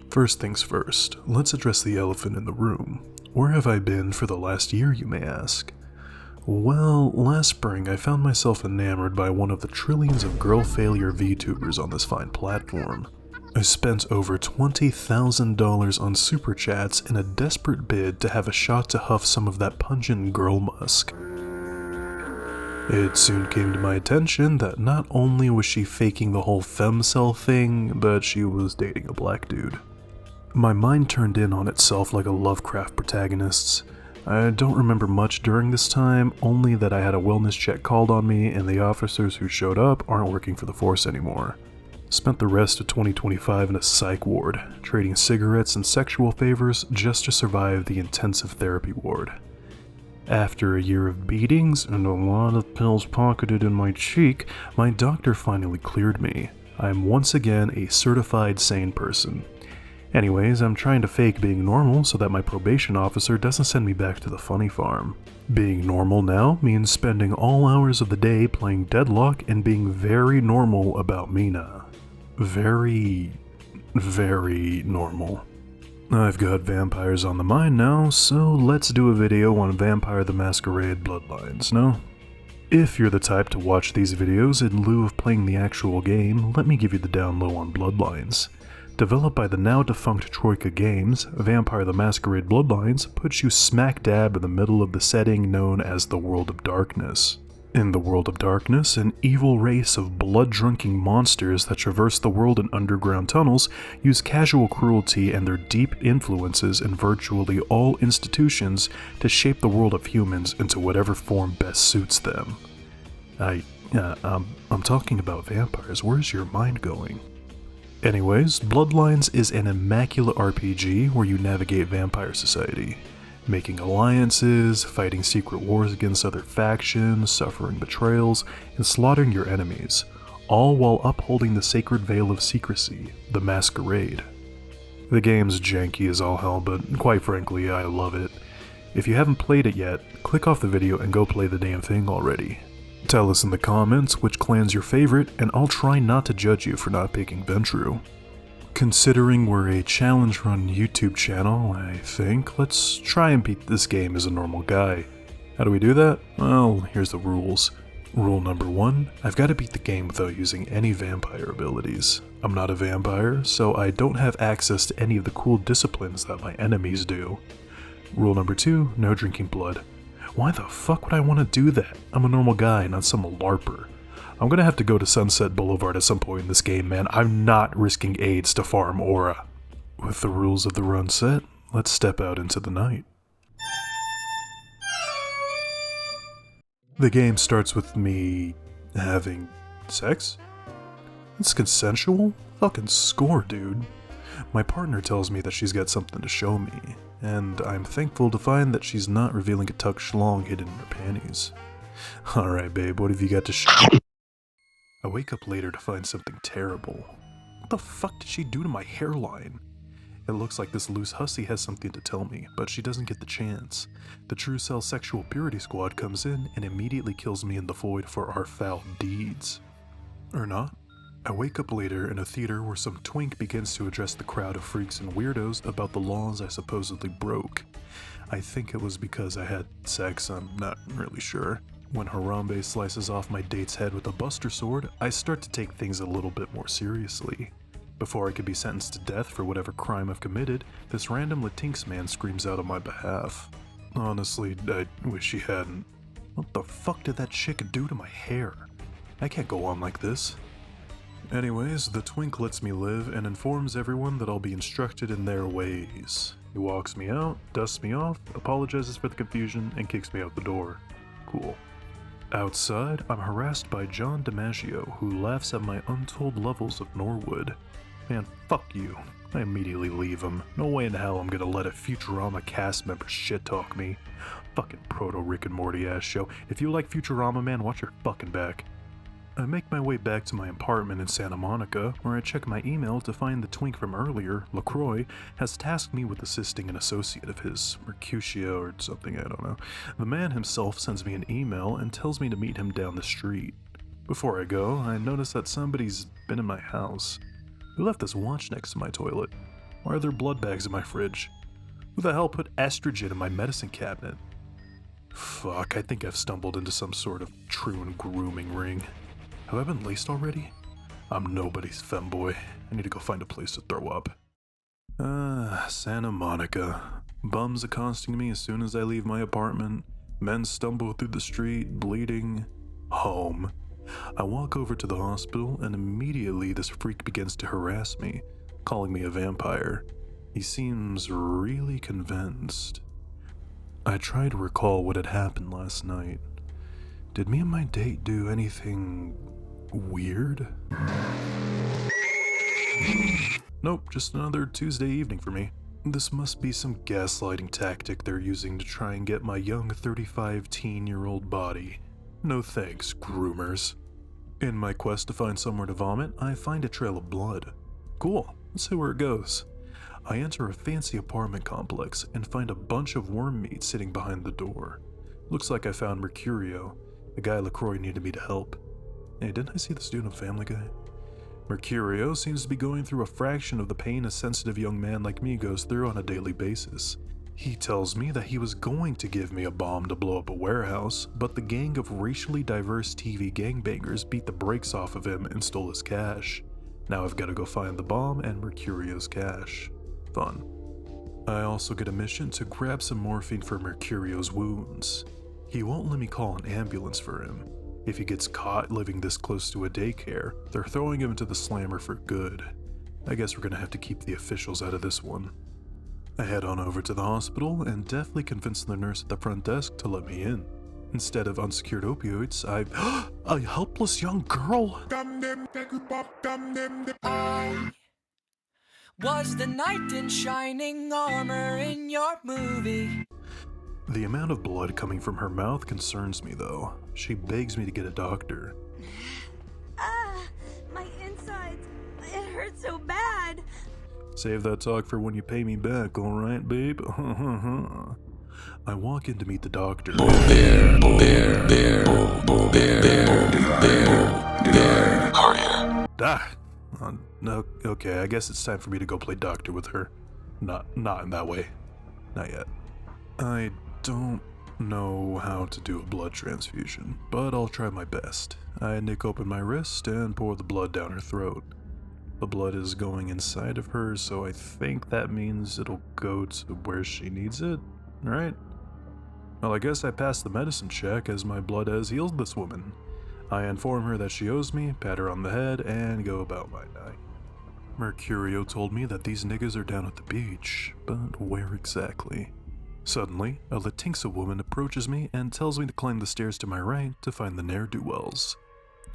First things first, let's address the elephant in the room. Where have I been for the last year, you may ask? Well, last spring I found myself enamored by one of the trillions of girl failure VTubers on this fine platform. I spent over $20,000 on super chats in a desperate bid to have a shot to huff some of that pungent girl musk. It soon came to my attention that not only was she faking the whole femcel thing, but she was dating a black dude. My mind turned in on itself like a Lovecraft protagonist's. I don't remember much during this time, only that I had a wellness check called on me and the officers who showed up aren't working for the force anymore. Spent the rest of 2025 in a psych ward, trading cigarettes and sexual favors just to survive the intensive therapy ward. After a year of beatings and a lot of pills pocketed in my cheek, my doctor finally cleared me. I am once again a certified sane person. Anyways, I'm trying to fake being normal so that my probation officer doesn't send me back to the funny farm. Being normal now means spending all hours of the day playing Deadlock and being very normal about Mina. Very normal. I've got vampires on the mind now, so let's do a video on Vampire the Masquerade Bloodlines, no? If you're the type to watch these videos in lieu of playing the actual game, let me give you the down low on Bloodlines. Developed by the now defunct Troika Games, Vampire the Masquerade Bloodlines puts you smack dab in the middle of the setting known as the World of Darkness. In the World of Darkness, an evil race of blood-drinking monsters that traverse the world in underground tunnels use casual cruelty and their deep influences in virtually all institutions to shape the world of humans into whatever form best suits them. I'm talking about vampires. Where's your mind going? Anyways, Bloodlines is an immaculate RPG where you navigate vampire society, making alliances, fighting secret wars against other factions, suffering betrayals, and slaughtering your enemies, all while upholding the sacred veil of secrecy, the Masquerade. The game's janky as all hell, but quite frankly, I love it. If you haven't played it yet, click off the video and go play the damn thing already. Tell us in the comments which clan's your favorite, and I'll try not to judge you for not picking Ventrue. Considering we're a challenge-run YouTube channel, I think, let's try and beat this game as a normal guy. How do we do that? Well, here's the rules. Rule number 1, I've got to beat the game without using any vampire abilities. I'm not a vampire, so I don't have access to any of the cool disciplines that my enemies do. Rule number 2, no drinking blood. Why the fuck would I want to do that? I'm a normal guy, not some LARPer. I'm gonna have to go to Sunset Boulevard at some point in this game, man. I'm not risking AIDS to farm aura. With the rules of the run set, let's step out into the night. The game starts with me having sex? It's consensual? Fucking score, dude. My partner tells me that she's got something to show me, and I'm thankful to find that she's not revealing a tuck schlong hidden in her panties. Alright babe, what have you got to show? I wake up later to find something terrible. What the fuck did she do to my hairline? It looks like this loose hussy has something to tell me, but she doesn't get the chance. The True Cell Sexual Purity Squad comes in and immediately kills me in the void for our foul deeds. Or not. I wake up later in a theater where some twink begins to address the crowd of freaks and weirdos about the laws I supposedly broke. I think it was because I had sex, I'm not really sure. When Harambe slices off my date's head with a buster sword, I start to take things a little bit more seriously. Before I could be sentenced to death for whatever crime I've committed, this random Latinx man screams out on my behalf. Honestly, I wish she hadn't. What the fuck did that chick do to my hair? I can't go on like this. Anyways, the twink lets me live and informs everyone that I'll be instructed in their ways. He walks me out, dusts me off, apologizes for the confusion, and kicks me out the door. Cool. Outside, I'm harassed by John DiMaggio, who laughs at my untold levels of Norwood. Man, fuck you. I immediately leave him. No way in hell I'm gonna let a Futurama cast member shit-talk me. Fucking proto-Rick and Morty ass show. If you like Futurama, man, watch your fucking back. I make my way back to my apartment in Santa Monica, where I check my email to find the twink from earlier, LaCroix, has tasked me with assisting an associate of his, Mercutio or something, I don't know. The man himself sends me an email and tells me to meet him down the street. Before I go, I notice that somebody's been in my house. Who left this watch next to my toilet? Why are there blood bags in my fridge? Who the hell put estrogen in my medicine cabinet? Fuck, I think I've stumbled into some sort of Troon grooming ring. Have I been laced already? I'm nobody's femboy. I need to go find a place to throw up. Santa Monica. Bums accosting me as soon as I leave my apartment. Men stumble through the street, bleeding. Home. I walk over to the hospital, and immediately this freak begins to harass me, calling me a vampire. He seems really convinced. I try to recall what had happened last night. Did me and my date do anything weird? Nope, just another Tuesday evening for me. This must be some gaslighting tactic they're using to try and get my young 35-teen-year-old body. No thanks, groomers. In my quest to find somewhere to vomit, I find a trail of blood. Cool, let's see where it goes. I enter a fancy apartment complex and find a bunch of worm meat sitting behind the door. Looks like I found Mercurio, the guy LaCroix needed me to help. Hey, didn't I see this dude on Family Guy? Mercurio seems to be going through a fraction of the pain a sensitive young man like me goes through on a daily basis. He tells me that he was going to give me a bomb to blow up a warehouse, but the gang of racially diverse TV gangbangers beat the brakes off of him and stole his cash. Now I've got to go find the bomb and Mercurio's cash. Fun. I also get a mission to grab some morphine for Mercurio's wounds. He won't let me call an ambulance for him. If he gets caught living this close to a daycare, they're throwing him into the slammer for good. I guess we're gonna have to keep the officials out of this one. I head on over to the hospital and deftly convince the nurse at the front desk to let me in. Instead of unsecured opioids, a helpless young girl? I was the knight in shining armor in your movie. The amount of blood coming from her mouth concerns me though. She begs me to get a doctor. My insides. It hurts so bad. Save that talk for when you pay me back, alright, babe? I walk in to meet the doctor. No, okay, I guess it's time for me to go play doctor with her. Not in that way. Not yet. I don't know how to do a blood transfusion, but I'll try my best. I nick open my wrist and pour the blood down her throat. The blood is going inside of her, so I think that means it'll go to where she needs it, right? Well, I guess I passed the medicine check as my blood has healed this woman. I inform her that she owes me, pat her on the head, and go about my night. Mercurio told me that these niggas are down at the beach, but where exactly? Suddenly, a Latinxa woman approaches me and tells me to climb the stairs to my right to find the ne'er-do-wells.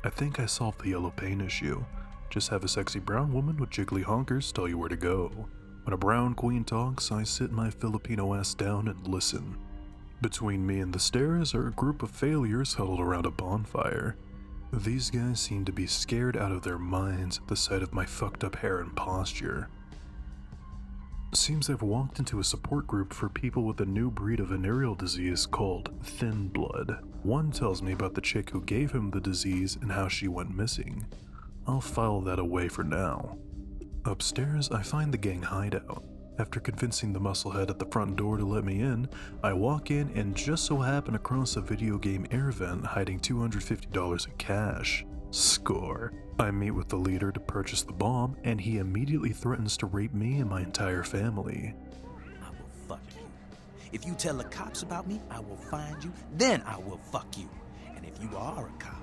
I think I solved the yellow pain issue. Just have a sexy brown woman with jiggly honkers tell you where to go. When a brown queen talks, I sit my Filipino ass down and listen. Between me and the stairs are a group of failures huddled around a bonfire. These guys seem to be scared out of their minds at the sight of my fucked up hair and posture. Seems I've walked into a support group for people with a new breed of venereal disease called thin blood. One tells me about the chick who gave him the disease and how she went missing. I'll file that away for now. Upstairs, I find the gang hideout. After convincing the musclehead at the front door to let me in, I walk in and just so happen across a video game air vent hiding $250 in cash. Score. I meet with the leader to purchase the bomb, and he immediately threatens to rape me and my entire family. I will fuck you. If you tell the cops about me, I will find you, then I will fuck you. And if you are a cop,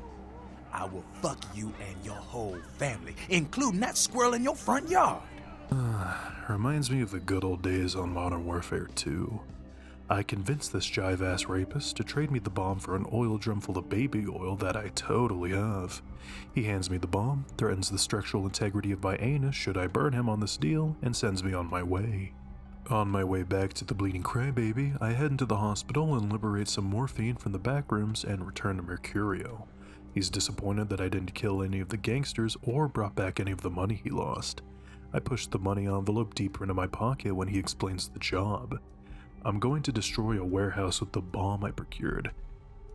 I will fuck you and your whole family, including that squirrel in your front yard. Reminds me of the good old days on Modern Warfare 2. I convinced this jive-ass rapist to trade me the bomb for an oil drum full of baby oil that I totally have. He hands me the bomb, threatens the structural integrity of my anus should I burn him on this deal, and sends me on my way. On my way back to the Bleeding Crybaby, I head into the hospital and liberate some morphine from the back rooms and return to Mercurio. He's disappointed that I didn't kill any of the gangsters or brought back any of the money he lost. I push the money envelope deeper into my pocket when he explains the job. I'm going to destroy a warehouse with the bomb I procured.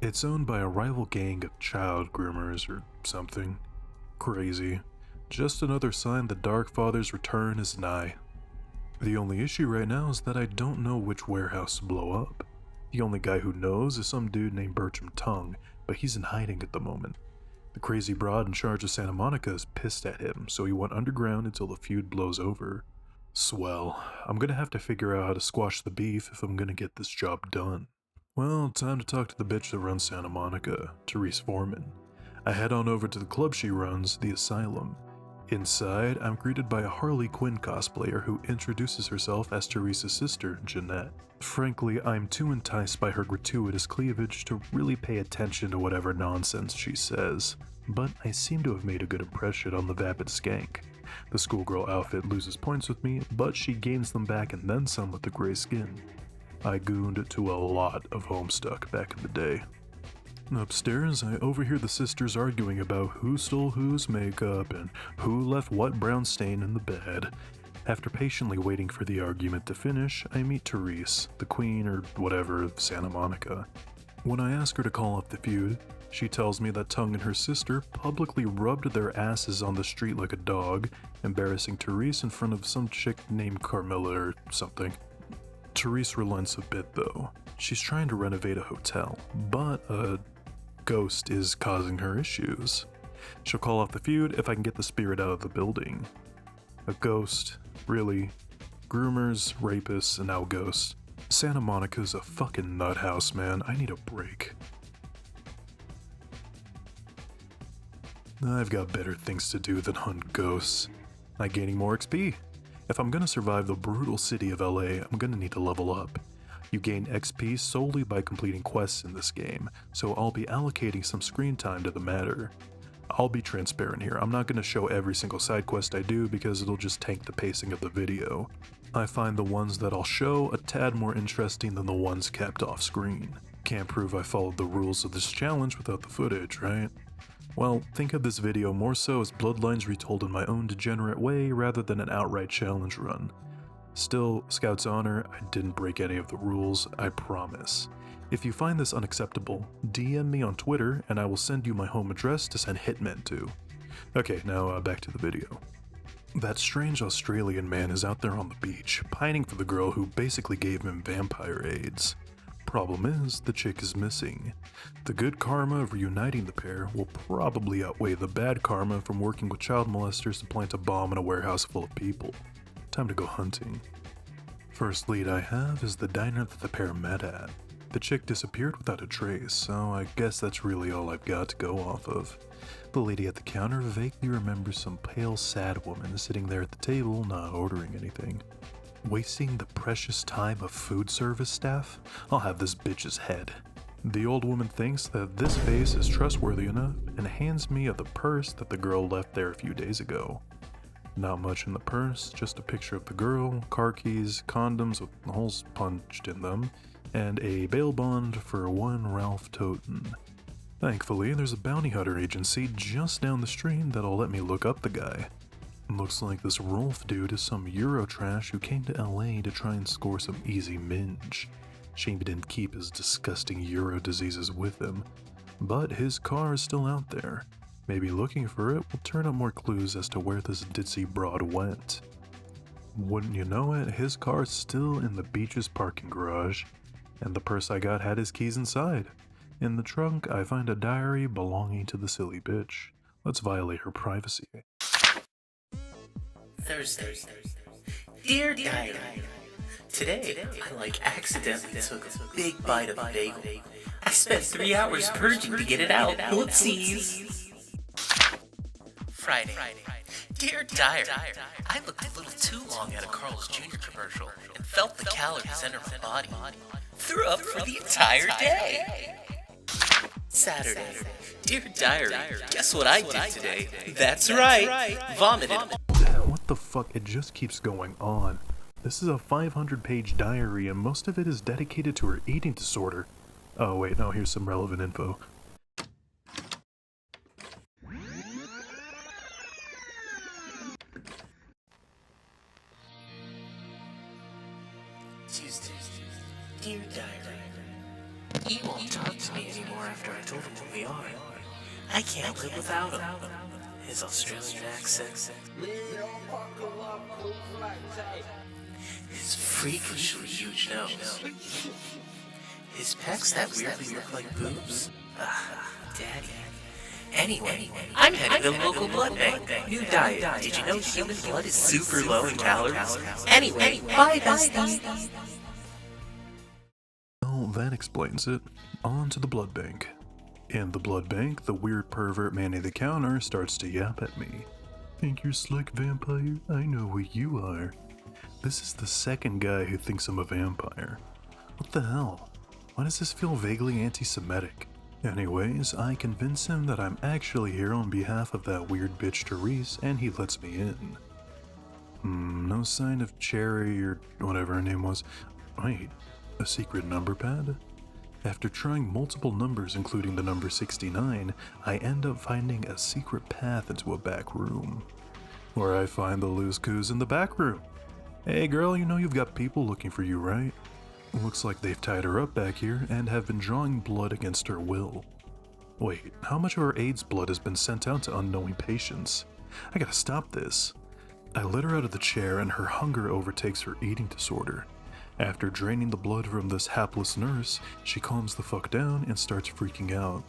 It's owned by a rival gang of child groomers or something. Crazy. Just another sign the Dark Father's return is nigh. The only issue right now is that I don't know which warehouse to blow up. The only guy who knows is some dude named Bertram Tongue, but he's in hiding at the moment. The crazy broad in charge of Santa Monica is pissed at him, so he went underground until the feud blows over. Swell. I'm gonna have to figure out how to squash the beef if I'm gonna get this job done. Well, time to talk to the bitch that runs Santa Monica, Therese Foreman. I head on over to the club she runs, the Asylum. Inside, I'm greeted by a Harley Quinn cosplayer who introduces herself as Therese's sister, Jeanette. Frankly, I'm too enticed by her gratuitous cleavage to really pay attention to whatever nonsense she says, but I seem to have made a good impression on the vapid skank. The schoolgirl outfit loses points with me, but she gains them back and then some with the gray skin. I gooned to a lot of Homestuck back in the day. Upstairs, I overhear the sisters arguing about who stole whose makeup and who left what brown stain in the bed. After patiently waiting for the argument to finish, I meet Therese, the queen or whatever of Santa Monica. When I ask her to call off the feud, she tells me that Tongue and her sister publicly rubbed their asses on the street like a dog, embarrassing Therese in front of some chick named Carmilla or something. Therese relents a bit though. She's trying to renovate a hotel, but a ghost is causing her issues. She'll call off the feud if I can get the spirit out of the building. A ghost, really? Groomers, rapists, and now ghosts. Santa Monica's a fucking nut house, man. I need a break. I've got better things to do than hunt ghosts. Like gaining more XP. If I'm gonna survive the brutal city of LA, I'm gonna need to level up. You gain XP solely by completing quests in this game, so I'll be allocating some screen time to the matter. I'll be transparent here, I'm not going to show every single side quest I do because it'll just tank the pacing of the video. I find the ones that I'll show a tad more interesting than the ones kept off screen. Can't prove I followed the rules of this challenge without the footage, right? Well, think of this video more so as Bloodlines retold in my own degenerate way rather than an outright challenge run. Still, Scout's honor, I didn't break any of the rules, I promise. If you find this unacceptable, DM me on Twitter and I will send you my home address to send hitmen to. Okay, now back to the video. That strange Australian man is out there on the beach, pining for the girl who basically gave him vampire AIDS. Problem is, the chick is missing. The good karma of reuniting the pair will probably outweigh the bad karma from working with child molesters to plant a bomb in a warehouse full of people. Time to go hunting. First lead I have is the diner that the pair met at. The chick disappeared without a trace, so I guess that's really all I've got to go off of. The lady at the counter vaguely remembers some pale, sad woman sitting there at the table not ordering anything. Wasting the precious time of food service staff? I'll have this bitch's head. The old woman thinks that this face is trustworthy enough and hands me the purse that the girl left there a few days ago. Not much in the purse, just a picture of the girl, car keys, condoms with holes punched in them, and a bail bond for one Ralph Toten. Thankfully, there's a bounty hunter agency just down the street that'll let me look up the guy. Looks like this Rolf dude is some Eurotrash who came to LA to try and score some easy minge. Shame he didn't keep his disgusting Euro diseases with him, but his car is still out there. Maybe looking for it will turn up more clues as to where this ditzy broad went. Wouldn't you know it, his car's still in the beach's parking garage, and the purse I got had his keys inside. In the trunk, I find a diary belonging to the silly bitch. Let's violate her privacy. Thursday. Dear Diary, today I accidentally took a big bite of a bagel. I spent 3 hours purging to get it out. Whoopsies. Friday. Dear Diary, I looked a little too long at a Carl's Jr. commercial and felt the calories enter my body. Threw up for the entire day. Saturday. Dear Diary, guess what I did today? That's right, vomited. What the fuck? It just keeps going on. This is a 500-page diary and most of it is dedicated to her eating disorder. Oh wait, no, here's some relevant info. Tuesday. Dear Diary, he won't talk to me anymore after I told him who we are. I can't live without him. His Australian accent. his freakishly huge nose, his pecs that weirdly look like boobs. Daddy. Anyway, I'm headed to the local blood bank. New diet. Did you know human blood is super low in calories? Anyway, bye, bestie. Well, that explains it. On to the blood bank. In the blood bank, the weird pervert manning the counter starts to yap at me. Think you're slick, vampire? I know what you are. This is the second guy who thinks I'm a vampire. What the hell? Why does this feel vaguely anti-Semitic? Anyways, I convince him that I'm actually here on behalf of that weird bitch Therese, and he lets me in. No sign of Cherry or whatever her name was. Wait, a secret number pad? After trying multiple numbers including the number 69, I end up finding a secret path into a back room, where I find the loose goose in the back room. Hey girl, you know you've got people looking for you, right? Looks like they've tied her up back here and have been drawing blood against her will. Wait, how much of her AIDS blood has been sent out to unknowing patients? I gotta stop this. I let her out of the chair and her hunger overtakes her eating disorder. After draining the blood from this hapless nurse, she calms the fuck down and starts freaking out.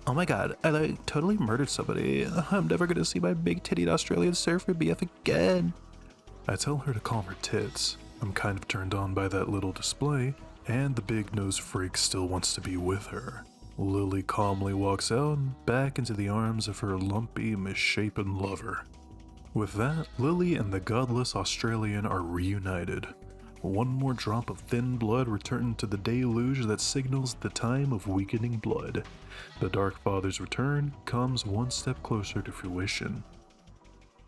Oh my god, I totally murdered somebody. I'm never gonna see my big-tittied Australian surfer BF again. I tell her to calm her tits. I'm kind of turned on by that little display, and the big-nosed freak still wants to be with her. Lily calmly walks out, back into the arms of her lumpy, misshapen lover. With that, Lily and the godless Australian are reunited. One more drop of thin blood returned to the deluge that signals the time of weakening blood. The Dark Father's return comes one step closer to fruition.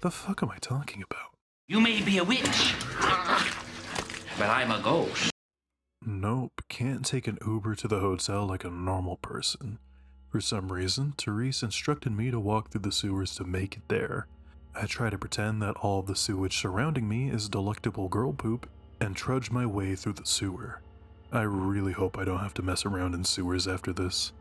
The fuck am I talking about? You may be a witch, but I'm a ghost. Nope, can't take an Uber to the hotel like a normal person. For some reason, Therese instructed me to walk through the sewers to make it there. I try to pretend that all of the sewage surrounding me is delectable girl poop and trudge my way through the sewer. I really hope I don't have to mess around in sewers after this.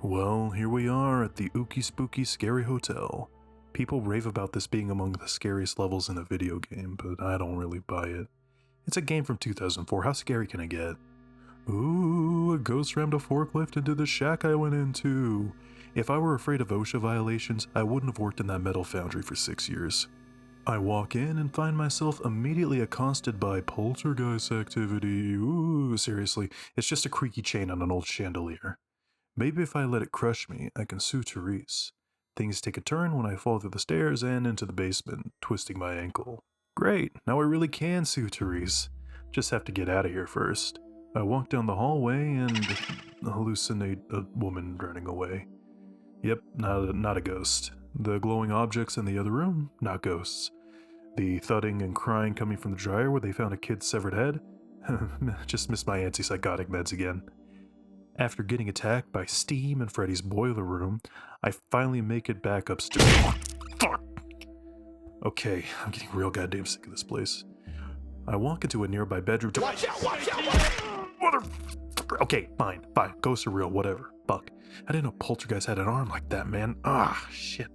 Well, here we are at the Ookie Spooky Scary Hotel. People rave about this being among the scariest levels in a video game, but I don't really buy it. It's a game from 2004, how scary can it get? Ooh, a ghost rammed a forklift into the shack I went into. If I were afraid of OSHA violations, I wouldn't have worked in that metal foundry for 6 years. I walk in and find myself immediately accosted by poltergeist activity. Ooh, seriously, it's just a creaky chain on an old chandelier. Maybe if I let it crush me, I can sue Therese. Things take a turn when I fall through the stairs and into the basement, twisting my ankle. Great, now I really can sue Therese. Just have to get out of here first. I walk down the hallway and hallucinate a woman running away. Yep, not a ghost. The glowing objects in the other room, not ghosts. The thudding and crying coming from the dryer where they found a kid's severed head? Just missed my antipsychotic meds again. After getting attacked by steam in Freddy's boiler room, I finally make it back upstairs. Oh, fuck! Okay, I'm getting real goddamn sick of this place. I walk into a nearby bedroom to— Watch out! Motherfucker! Okay, fine. Ghosts are real, whatever. Fuck. I didn't know Poltergeist had an arm like that, man. Shit.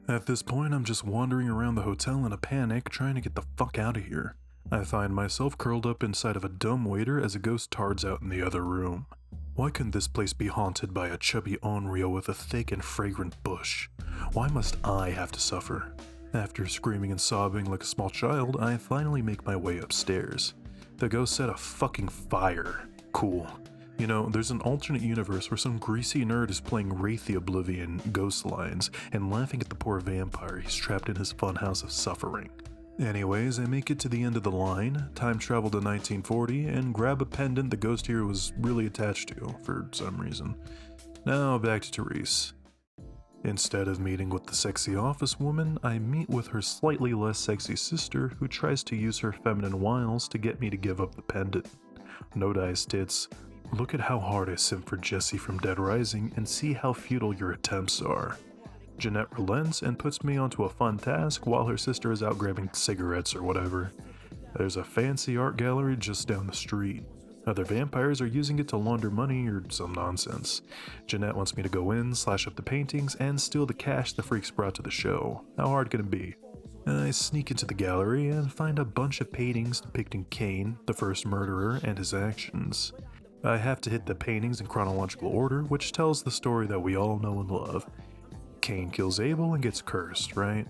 At this point, I'm just wandering around the hotel in a panic, trying to get the fuck out of here. I find myself curled up inside of a dumb waiter as a ghost tards out in the other room. Why couldn't this place be haunted by a chubby Onryo with a thick and fragrant bush? Why must I have to suffer? After screaming and sobbing like a small child, I finally make my way upstairs. The ghost set a fucking fire. Cool. You know, there's an alternate universe where some greasy nerd is playing Wraith the Oblivion ghost lines and laughing at the poor vampire he's trapped in his funhouse of suffering. Anyways, I make it to the end of the line, time travel to 1940, and grab a pendant the ghost here was really attached to, for some reason. Now back to Therese. Instead of meeting with the sexy office woman, I meet with her slightly less sexy sister who tries to use her feminine wiles to get me to give up the pendant. Note eyes tits. Look at how hard I simp for Jesse from Dead Rising and see how futile your attempts are. Jeanette relents and puts me onto a fun task while her sister is out grabbing cigarettes or whatever. There's a fancy art gallery just down the street. Other vampires are using it to launder money or some nonsense. Jeanette wants me to go in, slash up the paintings, and steal the cash the freaks brought to the show. How hard can it be? I sneak into the gallery and find a bunch of paintings depicting Cain, the first murderer, and his actions. I have to hit the paintings in chronological order, which tells the story that we all know and love. Cain kills Abel and gets cursed, right?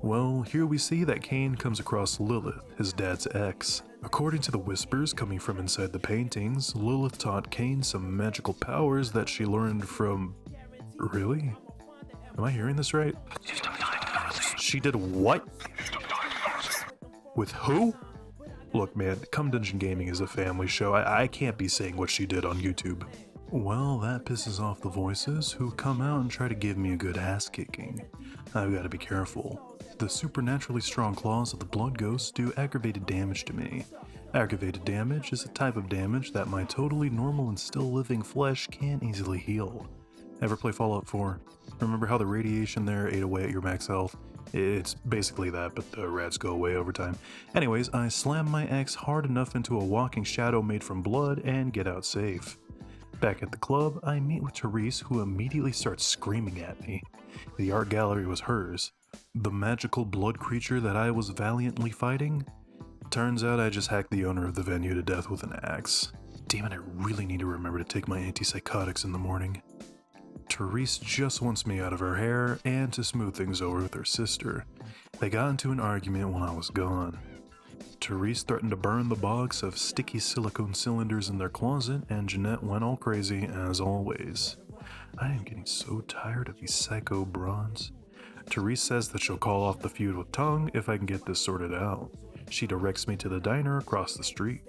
Well, here we see that Cain comes across Lilith, his dad's ex. According to the whispers coming from inside the paintings, Lilith taught Cain some magical powers that she learned from... Really? Am I hearing this right? She did what? With who? Look man, Come Dungeon Gaming is a family show. I can't be saying what she did on YouTube. Well, that pisses off the voices who come out and try to give me a good ass kicking. I've got to be careful. The supernaturally strong claws of the blood ghosts do aggravated damage to me. Aggravated damage is a type of damage that my totally normal and still living flesh can't easily heal. Ever play Fallout 4? Remember how the radiation there ate away at your max health? It's basically that, but the rats go away over time. Anyways, I slam my axe hard enough into a walking shadow made from blood and get out safe. Back at the club, I meet with Therese, who immediately starts screaming at me. The art gallery was hers. The magical blood creature that I was valiantly fighting? Turns out I just hacked the owner of the venue to death with an axe. Damn it, I really need to remember to take my antipsychotics in the morning. Therese just wants me out of her hair and to smooth things over with her sister. They got into an argument when I was gone. Therese threatened to burn the box of sticky silicone cylinders in their closet, and Jeanette went all crazy as always. I am getting so tired of these psycho bronze. Therese says that she'll call off the feud with Tongue if I can get this sorted out. She directs me to the diner across the street.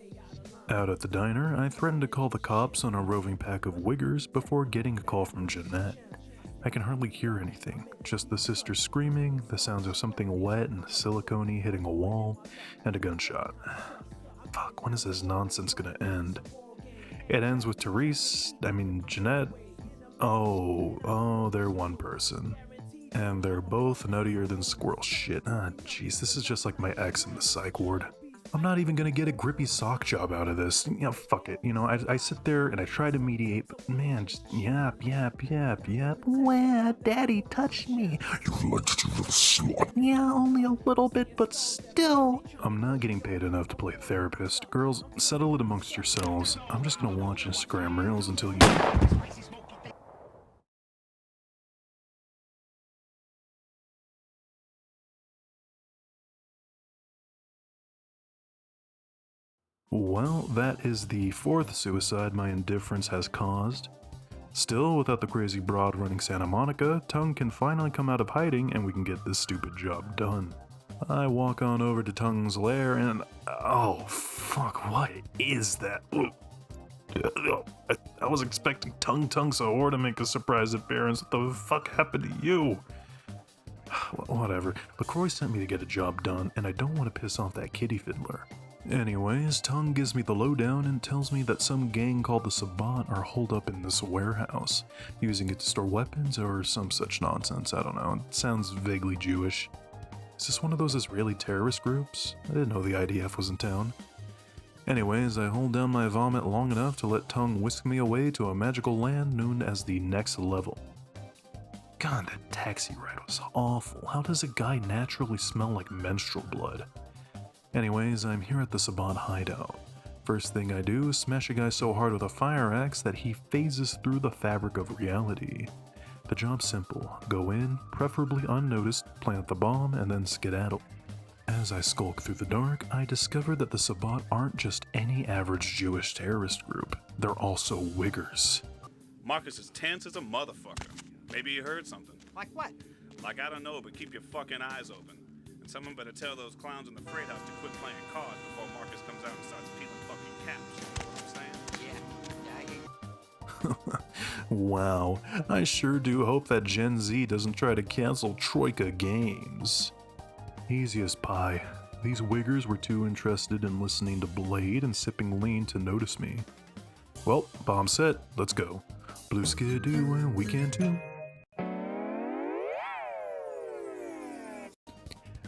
Out at the diner, I threaten to call the cops on a roving pack of wiggers before getting a call from Jeanette. I can hardly hear anything, just the sisters screaming, the sounds of something wet and silicone hitting a wall, and a gunshot. Fuck, when is this nonsense gonna end? It ends with Jeanette. Oh, they're one person. And they're both nuttier than squirrel shit. Jeez, this is just like my ex in the psych ward. I'm not even gonna get a grippy sock job out of this. Fuck it. I sit there and I try to mediate, but man, just yap. Wah, daddy touched me. You liked it, you little slut. Yeah, only a little bit, but still. I'm not getting paid enough to play therapist. Girls, settle it amongst yourselves. I'm just gonna watch Instagram Reels until you... Well, that is the fourth suicide my indifference has caused. Still, without the crazy broad running Santa Monica, Tongue can finally come out of hiding and we can get this stupid job done. I walk on over to Tongue's lair and... Oh, fuck, what is that? I was expecting Tongue Sahur to make a surprise appearance. What the fuck happened to you? Whatever. LaCroix sent me to get a job done, and I don't want to piss off that kitty fiddler. Anyways, Tongue gives me the lowdown and tells me that some gang called the Sabbat are holed up in this warehouse, using it to store weapons or some such nonsense. I don't know, it sounds vaguely Jewish. Is this one of those Israeli terrorist groups? I didn't know the IDF was in town. Anyways, I hold down my vomit long enough to let Tongue whisk me away to a magical land known as the Next Level. God, that taxi ride was awful. How does a guy naturally smell like menstrual blood? Anyways, I'm here at the Sabbat hideout. First thing I do is smash a guy so hard with a fire axe that he phases through the fabric of reality. The job's simple. Go in, preferably unnoticed, plant the bomb, and then skedaddle. As I skulk through the dark, I discover that the Sabbat aren't just any average Jewish terrorist group. They're also Wiggers. Marcus is tense as a motherfucker. Maybe you heard something. Like what? Like, I don't know, but keep your fucking eyes open. And someone better tell those clowns in the freight house to quit playing cards before Marcus comes out and starts peeling fucking caps. You know what I'm saying? Yeah. Wow, I sure do hope that Gen Z doesn't try to cancel Troika Games. Easy as pie. These Wiggers were too interested in listening to Blade and sipping lean to notice me. Well, bomb set, let's go. Blue skidoo and we can too.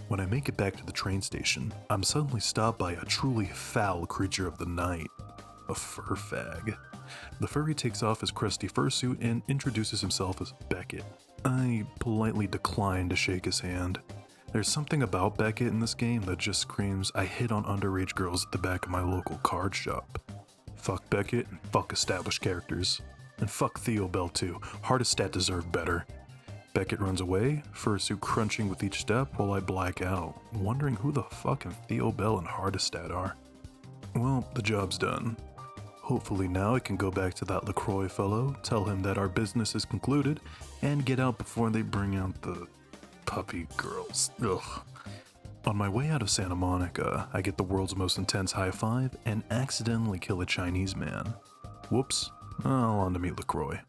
When I make it back to the train station, I'm suddenly stopped by a truly foul creature of the night. A fur fag. The furry takes off his crusty fursuit and introduces himself as Beckett. I politely decline to shake his hand. There's something about Beckett in this game that just screams, I hit on underage girls at the back of my local card shop. Fuck Beckett and fuck established characters. And fuck Theo Bell too. Hardestat deserved better. Beckett runs away, fursuit crunching with each step while I black out, wondering who the fucking Theo Bell and Hardestat are. Well, the job's done. Hopefully now I can go back to that LaCroix fellow, tell him that our business is concluded, and get out before they bring out the puppy girls. Ugh. On my way out of Santa Monica, I get the world's most intense high five and accidentally kill a Chinese man. Whoops. I'll on to meet LaCroix.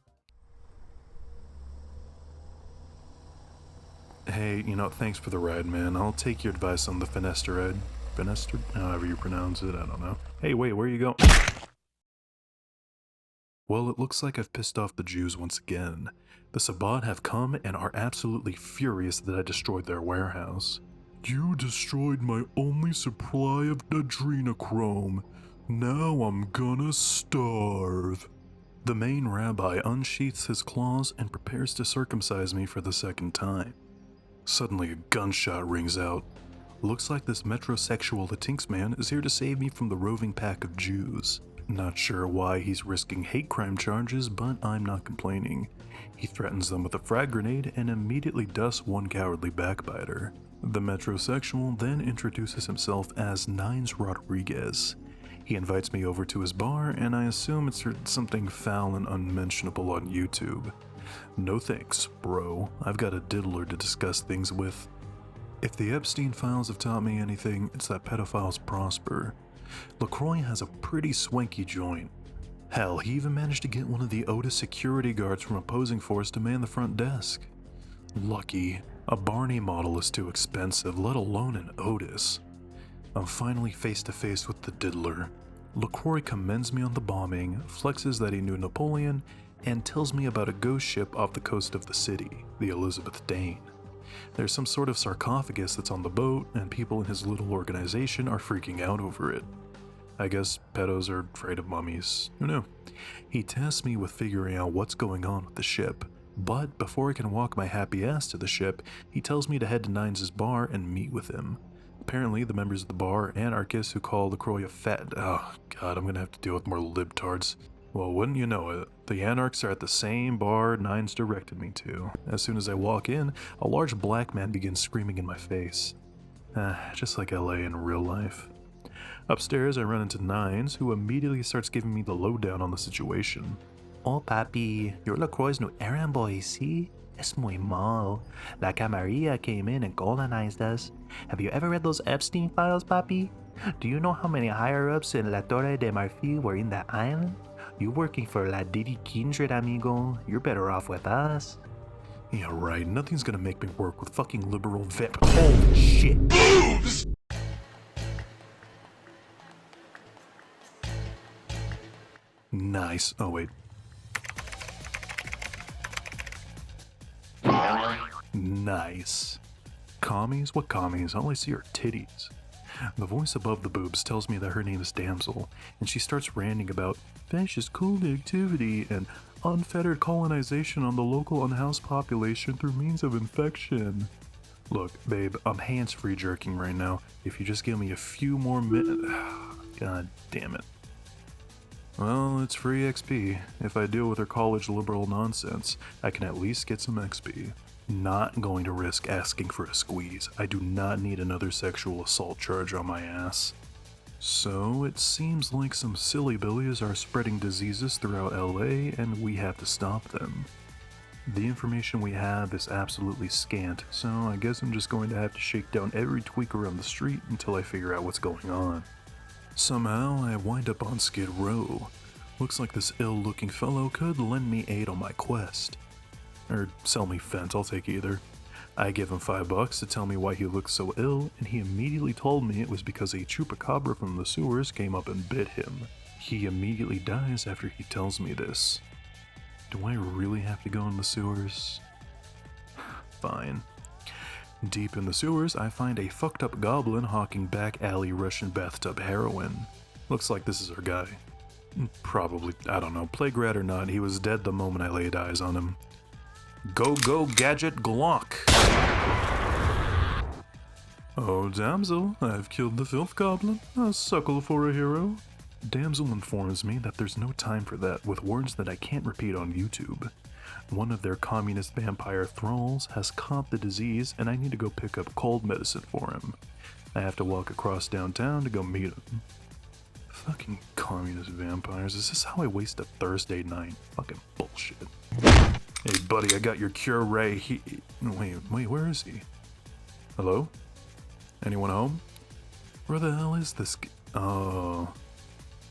Hey, thanks for the ride, man. I'll take your advice on the Fenesteride. Fenester? However you pronounce it, I don't know. Hey, wait, where are you going? Well, it looks like I've pissed off the Jews once again. The Sabbat have come and are absolutely furious that I destroyed their warehouse. You destroyed my only supply of adrenochrome. Now I'm gonna starve. The main rabbi unsheaths his claws and prepares to circumcise me for the second time. Suddenly a gunshot rings out. Looks like this metrosexual Latinx man is here to save me from the roving pack of Jews. Not sure why he's risking hate crime charges, but I'm not complaining. He threatens them with a frag grenade and immediately dusts one cowardly backbiter. The metrosexual then introduces himself as Nines Rodriguez. He invites me over to his bar, and I assume it's something foul and unmentionable on YouTube. No thanks, bro. I've got a diddler to discuss things with. If the Epstein files have taught me anything, it's that pedophiles prosper. LaCroix has a pretty swanky joint. Hell, he even managed to get one of the Otis security guards from opposing force to man the front desk. Lucky. A Barney model is too expensive, let alone an Otis. I'm finally face to face with the diddler. LaCroix commends me on the bombing, flexes that he knew Napoleon, and tells me about a ghost ship off the coast of the city, the Elizabeth Dane. There's some sort of sarcophagus that's on the boat, and people in his little organization are freaking out over it. I guess pedos are afraid of mummies. Who knew? He tasks me with figuring out what's going on with the ship, but before I can walk my happy ass to the ship, he tells me to head to Nines' bar and meet with him. Apparently, the members of the bar are anarchists who call LaCroix a fat... Oh, God, I'm gonna have to deal with more libtards. Well, wouldn't you know it, the anarchs are at the same bar Nines directed me to. As soon as I walk in, a large black man begins screaming in my face. Just like LA in real life. Upstairs, I run into Nines, who immediately starts giving me the lowdown on the situation. Oh, papi, you're LaCroix's new errand boy, see? Es muy mal. La Camarilla came in and colonized us. Have you ever read those Epstein files, papi? Do you know how many higher-ups in La Torre de Marfil were in that island? You working for La Didi Kindred, amigo. You're better off with us. Yeah, right. Nothing's gonna make me work with fucking liberal vip. Holy shit. Nice. Oh, wait. Nice. Commies? What commies? All I see are titties. The voice above the boobs tells me that her name is Damsel, and she starts ranting about fascist activity and unfettered colonization on the local unhoused population through means of infection. Look, babe, I'm hands-free jerking right now. If you just give me a few more minutes... God damn it. Well, it's free XP. If I deal with her college liberal nonsense, I can at least get some XP. Not going to risk asking for a squeeze. I do not need another sexual assault charge on my ass. So, it seems like some silly billies are spreading diseases throughout LA, and we have to stop them. The information we have is absolutely scant, so I guess I'm just going to have to shake down every tweaker on the street until I figure out what's going on. Somehow, I wind up on Skid Row. Looks like this ill-looking fellow could lend me aid on my quest. Or sell me fence, I'll take either. I give him $5 to tell me why he looks so ill, and he immediately told me it was because a chupacabra from the sewers came up and bit him. He immediately dies after he tells me this. Do I really have to go in the sewers? Fine. Deep in the sewers, I find a fucked up goblin hawking back alley Russian bathtub heroin. Looks like this is our guy. Probably, I don't know, plague rat or not, he was dead the moment I laid eyes on him. Go Gadget Glock! Oh, damsel, I've killed the filth goblin. A suckle for a hero. Damsel informs me that there's no time for that, with words that I can't repeat on YouTube. One of their communist vampire thralls has caught the disease, and I need to go pick up cold medicine for him. I have to walk across downtown to go meet him. Fucking communist vampires, is this how I waste a Thursday night? Fucking bullshit. Hey buddy, I got your cure ray. Wait, where is he? Hello? Anyone home? Where the hell is this Oh.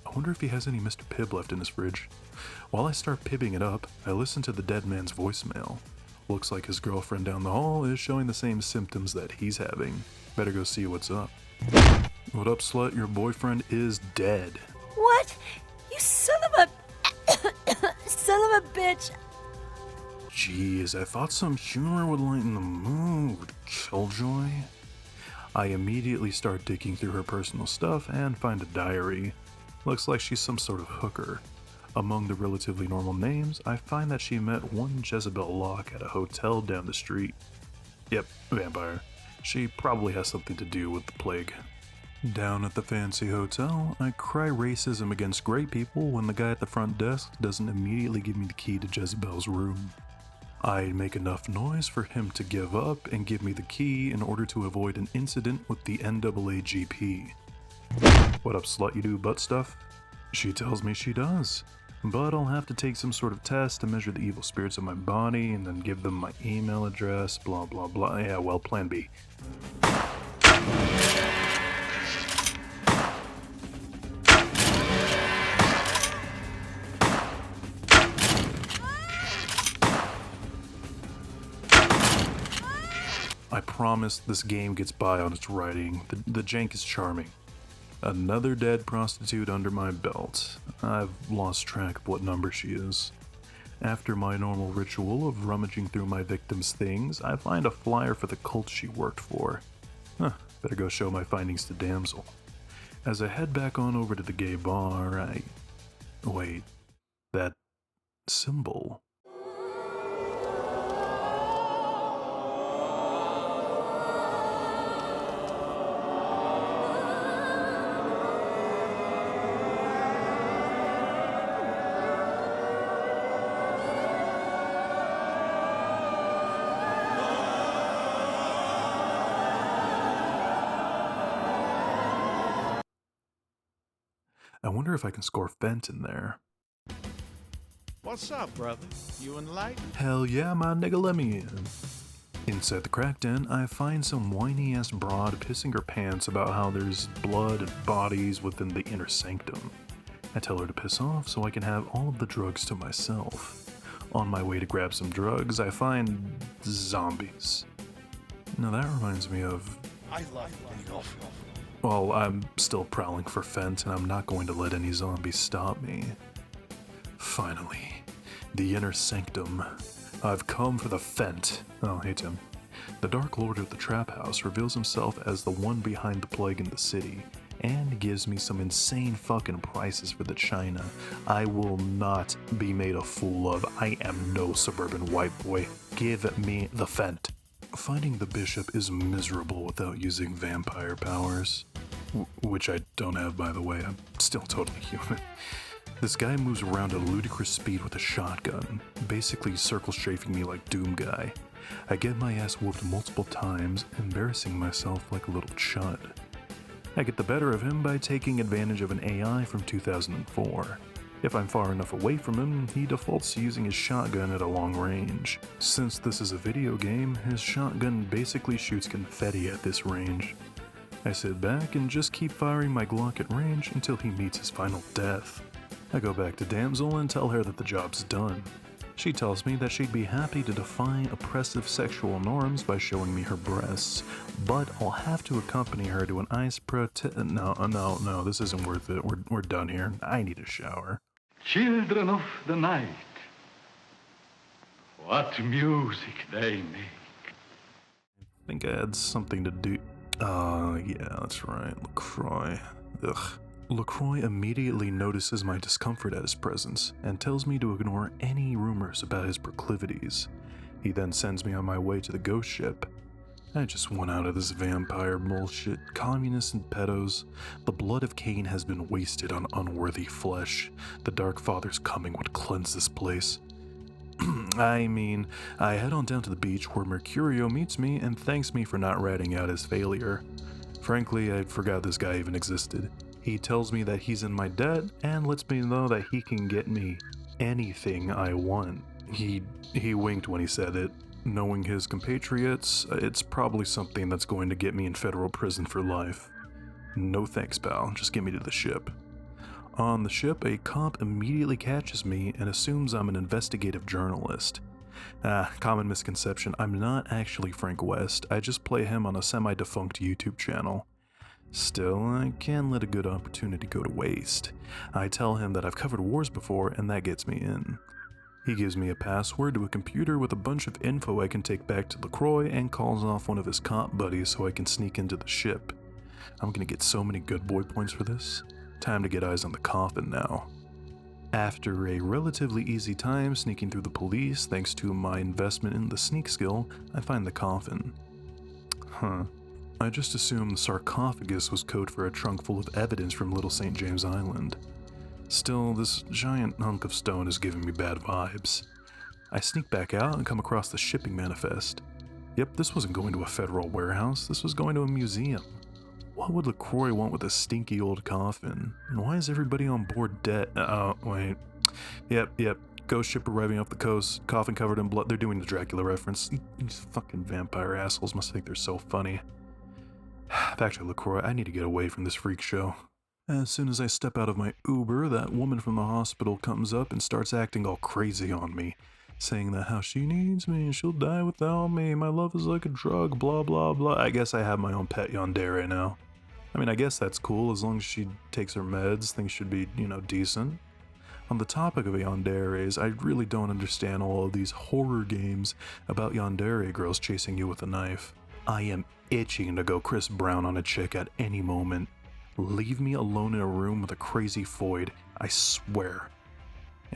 I wonder if he has any Mr. Pibb left in his fridge. While I start pibbing it up, I listen to the dead man's voicemail. Looks like his girlfriend down the hall is showing the same symptoms that he's having. Better go see what's up. What up, slut? Your boyfriend is dead. What? You son of a... son of a bitch. Jeez, I thought some humor would lighten the mood, Killjoy. I immediately start digging through her personal stuff and find a diary. Looks like she's some sort of hooker. Among the relatively normal names, I find that she met one Jezebel Locke at a hotel down the street. Yep, vampire. She probably has something to do with the plague. Down at the fancy hotel, I cry racism against great people when the guy at the front desk doesn't immediately give me the key to Jezebel's room. I make enough noise for him to give up and give me the key in order to avoid an incident with the NAAGP. What up, slut, you do butt stuff? She tells me she does, but I'll have to take some sort of test to measure the evil spirits of my body and then give them my email address, blah blah blah. Yeah, well, plan B. I promise this game gets by on its writing. The jank is charming. Another dead prostitute under my belt. I've lost track of what number she is. After my normal ritual of rummaging through my victim's things, I find a flyer for the cult she worked for. Better go show my findings to Damsel. As I head back on over to the gay bar, Wait, that symbol. I wonder if I can score Fent in there. What's up, brother? You enlightened? Hell yeah, my nigga, let me in. Inside the crack den, I find some whiny-ass broad pissing her pants about how there's blood and bodies within the inner sanctum. I tell her to piss off so I can have all of the drugs to myself. On my way to grab some drugs, I find zombies. Now that reminds me of... I love getting off. Well, I'm still prowling for Fent, and I'm not going to let any zombies stop me. Finally, the inner sanctum. I've come for the Fent. Oh, hey Tim. The Dark Lord of the Trap House reveals himself as the one behind the plague in the city, and gives me some insane fucking prices for the China I will not be made a fool of. I am no suburban white boy. Give me the Fent. Finding the bishop is miserable without using vampire powers. Which I don't have, by the way. I'm still totally human. This guy moves around at a ludicrous speed with a shotgun, basically circle strafing me like Doom Guy. I get my ass whooped multiple times, embarrassing myself like a little chud. I get the better of him by taking advantage of an AI from 2004. If I'm far enough away from him, he defaults to using his shotgun at a long range. Since this is a video game, his shotgun basically shoots confetti at this range. I sit back and just keep firing my Glock at range until he meets his final death. I go back to Damsel and tell her that the job's done. She tells me that she'd be happy to defy oppressive sexual norms by showing me her breasts, but I'll have to accompany her to an ice No, this isn't worth it. We're done here. I need a shower. Children of the night, what music they make. I think I had something to do. Yeah, that's right. LaCroix. Ugh. LaCroix immediately notices my discomfort at his presence and tells me to ignore any rumors about his proclivities. He then sends me on my way to the ghost ship. I just want out of this vampire bullshit. Communists and pedos. The blood of Cain has been wasted on unworthy flesh. The Dark Father's coming would cleanse this place. I mean, I head on down to the beach where Mercurio meets me and thanks me for not ratting out his failure. Frankly, I forgot this guy even existed. He tells me that he's in my debt and lets me know that he can get me anything I want. He winked when he said it. Knowing his compatriots, it's probably something that's going to get me in federal prison for life. No thanks, pal. Just get me to the ship. On the ship, a cop immediately catches me and assumes I'm an investigative journalist. Common misconception. I'm not actually Frank West. I just play him on a semi-defunct YouTube channel. Still, I can't let a good opportunity go to waste. I tell him that I've covered wars before and that gets me in. He gives me a password to a computer with a bunch of info I can take back to LaCroix and calls off one of his cop buddies so I can sneak into the ship. I'm gonna get so many good boy points for this. Time to get eyes on the coffin now. After a relatively easy time sneaking through the police thanks to my investment in the sneak skill, I find the coffin. I just assumed the sarcophagus was code for a trunk full of evidence from Little St. James Island. Still, this giant hunk of stone is giving me bad vibes. I sneak back out and come across the shipping manifest. Yep, this wasn't going to a federal warehouse, this was going to a museum. What would LaCroix want with a stinky old coffin? And why is everybody on board dead? Wait. Yep. Ghost ship arriving off the coast, coffin covered in blood. They're doing the Dracula reference. These fucking vampire assholes must think they're so funny. Back to LaCroix, I need to get away from this freak show. As soon as I step out of my Uber, that woman from the hospital comes up and starts acting all crazy on me, saying that how she needs me, she'll die without me, my love is like a drug, blah blah blah. I guess I have my own pet yandere now. I mean, I guess that's cool, as long as she takes her meds, things should be, decent. On the topic of yanderes, I really don't understand all of these horror games about yandere girls chasing you with a knife. I am itching to go Chris Brown on a chick at any moment. Leave me alone in a room with a crazy Foyd, I swear.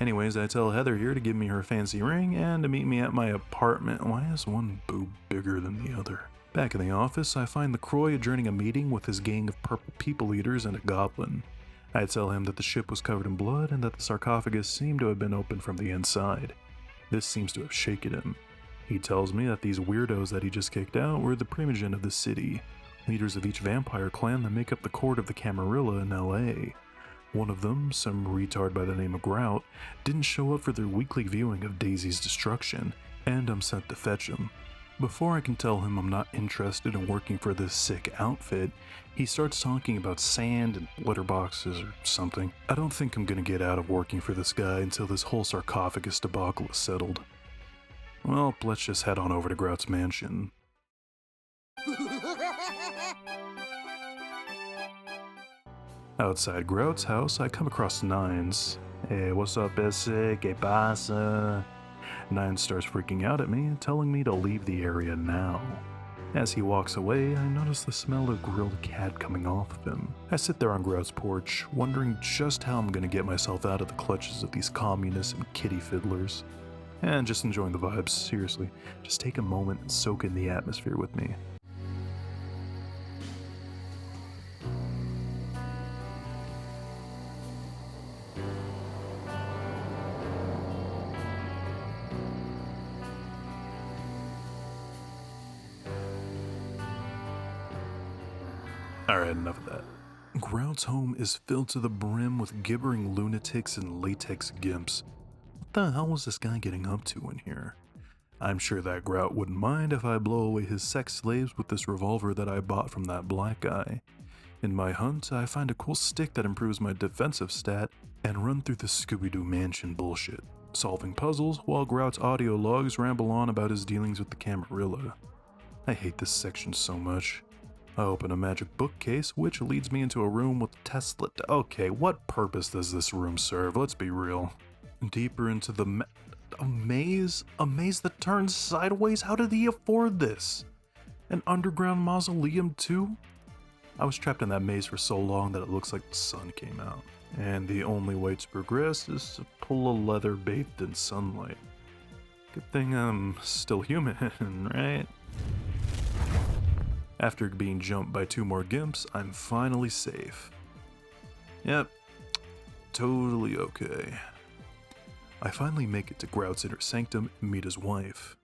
Anyways, I tell Heather here to give me her fancy ring and to meet me at my apartment. Why is one boob bigger than the other? Back in the office, I find LaCroix adjourning a meeting with his gang of purple people eaters and a goblin. I tell him that the ship was covered in blood and that the sarcophagus seemed to have been opened from the inside. This seems to have shaken him. He tells me that these weirdos that he just kicked out were the primogen of the city, leaders of each vampire clan that make up the court of the Camarilla in LA. One of them, some retard by the name of Grout, didn't show up for their weekly viewing of Daisy's destruction, and I'm sent to fetch him. Before I can tell him I'm not interested in working for this sick outfit, he starts talking about sand and litter boxes or something. I don't think I'm gonna get out of working for this guy until this whole sarcophagus debacle is settled. Well, let's just head on over to Grout's mansion. Outside Grout's house, I come across Nines. Hey, what's up, ese? ¿Qué pasa? Nines starts freaking out at me and telling me to leave the area now. As he walks away, I notice the smell of grilled cat coming off of him. I sit there on Grout's porch, wondering just how I'm gonna get myself out of the clutches of these communists and kitty fiddlers. And just enjoying the vibes, seriously. Just take a moment and soak in the atmosphere with me. Alright, enough of that. Grout's home is filled to the brim with gibbering lunatics and latex gimps. What the hell was this guy getting up to in here? I'm sure that Grout wouldn't mind if I blow away his sex slaves with this revolver that I bought from that black guy. In my hunt, I find a cool stick that improves my defensive stat and run through the Scooby-Doo mansion bullshit, solving puzzles while Grout's audio logs ramble on about his dealings with the Camarilla. I hate this section so much. I open a magic bookcase, which leads me into a room with Tesla. Okay, what purpose does this room serve? Let's be real. Deeper into the a maze? A maze that turns sideways? How did he afford this? An underground mausoleum too? I was trapped in that maze for so long that it looks like the sun came out. And the only way to progress is to pull a leather bathed in sunlight. Good thing I'm still human, right? After being jumped by 2 more gimps, I'm finally safe. Yep, totally okay. I finally make it to Grout's inner sanctum and meet his wife.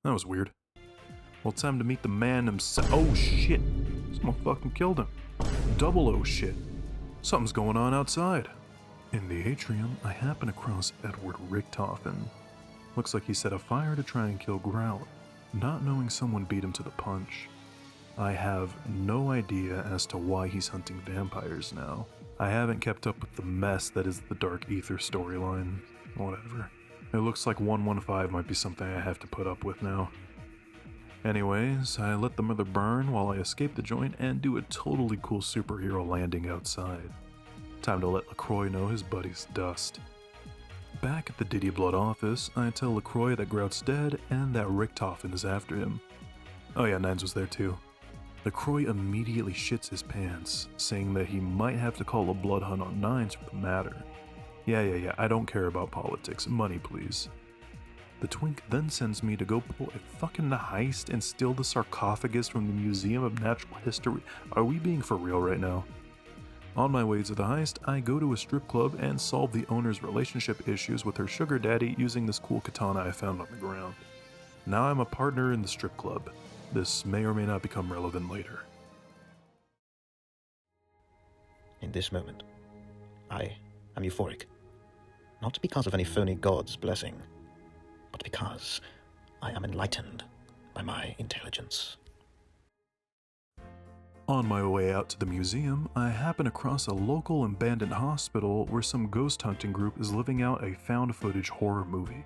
That was weird. Well, time to meet the man himself. Oh shit! Someone fucking killed him. Double oh shit. Something's going on outside. In the atrium, I happen across Edward Richtofen. Looks like he set a fire to try and kill Grout, not knowing someone beat him to the punch. I have no idea as to why he's hunting vampires now. I haven't kept up with the mess that is the Dark Ether storyline. Whatever. It looks like 115 might be something I have to put up with now. Anyways, I let the mother burn while I escape the joint and do a totally cool superhero landing outside. Time to let LaCroix know his buddy's dust. Back at the Diddy Blood office, I tell LaCroix that Grout's dead and that Richtofen is after him. Oh yeah, Nines was there too. LaCroix immediately shits his pants, saying that he might have to call a blood hunt on Nines for the matter. Yeah, I don't care about politics. Money, please. The twink then sends me to go pull a fucking heist and steal the sarcophagus from the Museum of Natural History. Are we being for real right now? On my way to the heist, I go to a strip club and solve the owner's relationship issues with her sugar daddy using this cool katana I found on the ground. Now I'm a partner in the strip club. This may or may not become relevant later. In this moment, I am euphoric. Not because of any phony god's blessing, but because I am enlightened by my intelligence. On my way out to the museum, I happen across a local abandoned hospital where some ghost hunting group is living out a found footage horror movie.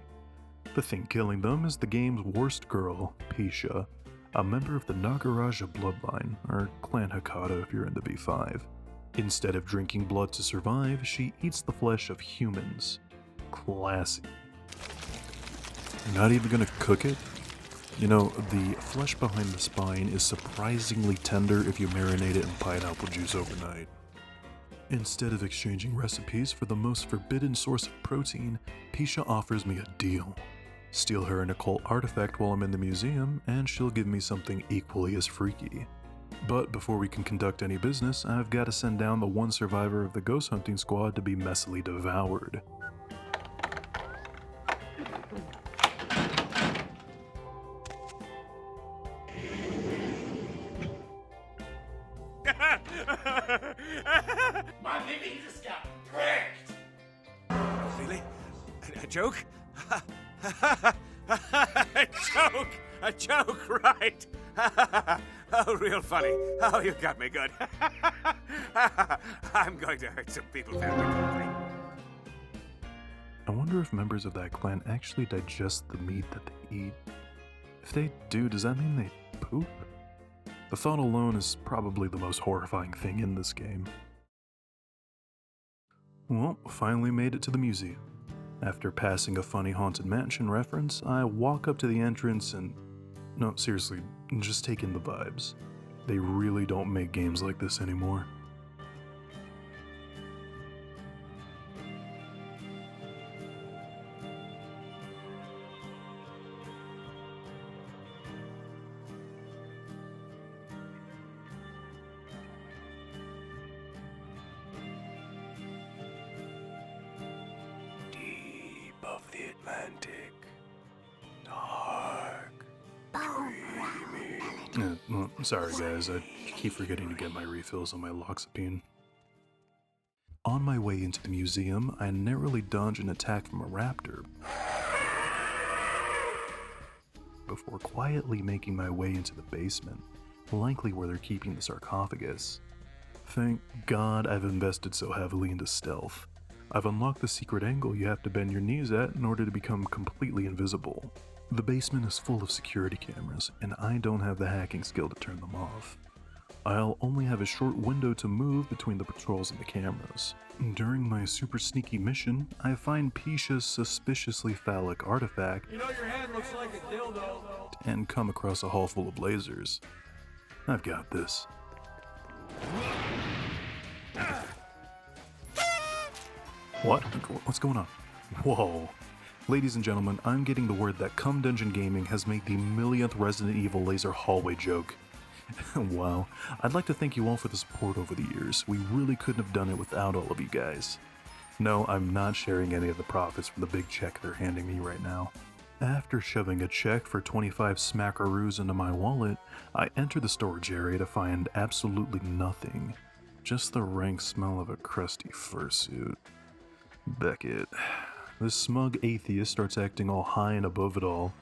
The thing killing them is the game's worst girl, Pisha, a member of the Nagaraja bloodline, or Clan Hakata if you're in the B5. Instead of drinking blood to survive, she eats the flesh of humans. Classy. You're not even gonna cook it? You know, the flesh behind the spine is surprisingly tender if you marinate it in pineapple juice overnight. Instead of exchanging recipes for the most forbidden source of protein, Pisha offers me a deal. Steal her an occult artifact while I'm in the museum, and she'll give me something equally as freaky. But before we can conduct any business, I've got to send down the one survivor of the ghost hunting squad to be messily devoured. My baby just got pricked! Really? A joke? A joke, right? Oh, real funny. Oh, you got me good. I'm going to hurt some people very quickly. I wonder if members of that clan actually digest the meat that they eat. If they do, does that mean they poop? The thought alone is probably the most horrifying thing in this game. Well, finally made it to the museum. After passing a funny Haunted Mansion reference, I walk up to the entrance and... No, seriously, just take in the vibes. They really don't make games like this anymore. Deep of the Atlantic, dark, dreamy. Sorry guys, I keep forgetting to get my refills on my Loxapine. On my way into the museum, I narrowly dodge an attack from a raptor before quietly making my way into the basement, likely where they're keeping the sarcophagus. Thank God I've invested so heavily into stealth. I've unlocked the secret angle you have to bend your knees at in order to become completely invisible. The basement is full of security cameras, and I don't have the hacking skill to turn them off. I'll only have a short window to move between the patrols and the cameras. During my super sneaky mission, I find Pisha's suspiciously phallic artifact your hand looks like a dildo. and come across a hall full of lasers. I've got this. What? What's going on? Whoa. Ladies and gentlemen, I'm getting the word that Cum Dungeon Gaming has made the millionth Resident Evil laser hallway joke. Wow. I'd like to thank you all for the support over the years. We really couldn't have done it without all of you guys. No, I'm not sharing any of the profits from the big check they're handing me right now. After shoving a check for 25 smackaroos into my wallet, I enter the storage area to find absolutely nothing. Just the rank smell of a crusty fursuit. Beckett. This smug atheist starts acting all high and above it all.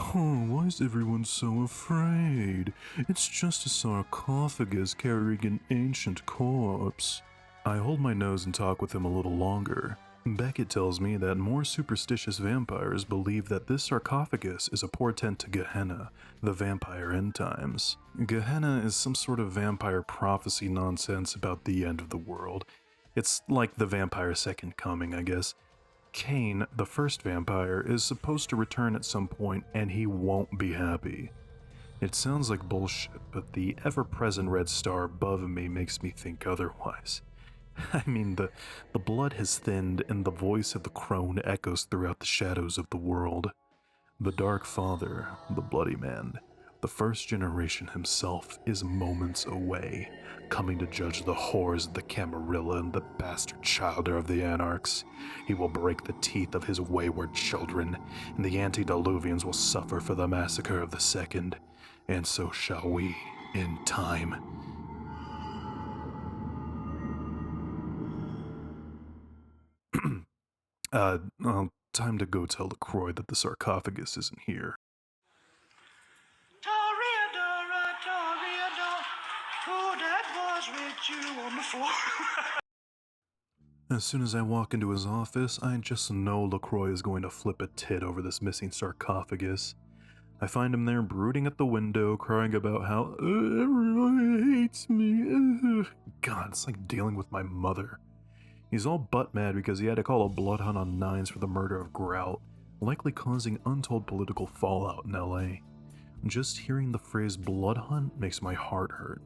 Oh, why is everyone so afraid? It's just a sarcophagus carrying an ancient corpse. I hold my nose and talk with him a little longer. Beckett tells me that more superstitious vampires believe that this sarcophagus is a portent to Gehenna, the vampire end times. Gehenna is some sort of vampire prophecy nonsense about the end of the world. It's like the vampire second coming, I guess. Cain, the first vampire, is supposed to return at some point and he won't be happy. It sounds like bullshit, but the ever-present red star above me makes me think otherwise. I mean, the blood has thinned and the voice of the crone echoes throughout the shadows of the world. The Dark Father, the Bloody Man, the first generation himself is moments away, coming to judge the whores of the Camarilla and the bastard childer of the Anarchs. He will break the teeth of his wayward children, and the antediluvians will suffer for the massacre of the second, and so shall we, in time. Time to go tell LaCroix that the sarcophagus isn't here. As soon as I walk into his office, I just know LaCroix is going to flip a tit over this missing sarcophagus. I find him there brooding at the window, crying about how everyone hates me. God, it's like dealing with my mother. He's all butt mad because he had to call a bloodhunt on Nines for the murder of Grout, likely causing untold political fallout in LA. Just hearing the phrase bloodhunt makes my heart hurt.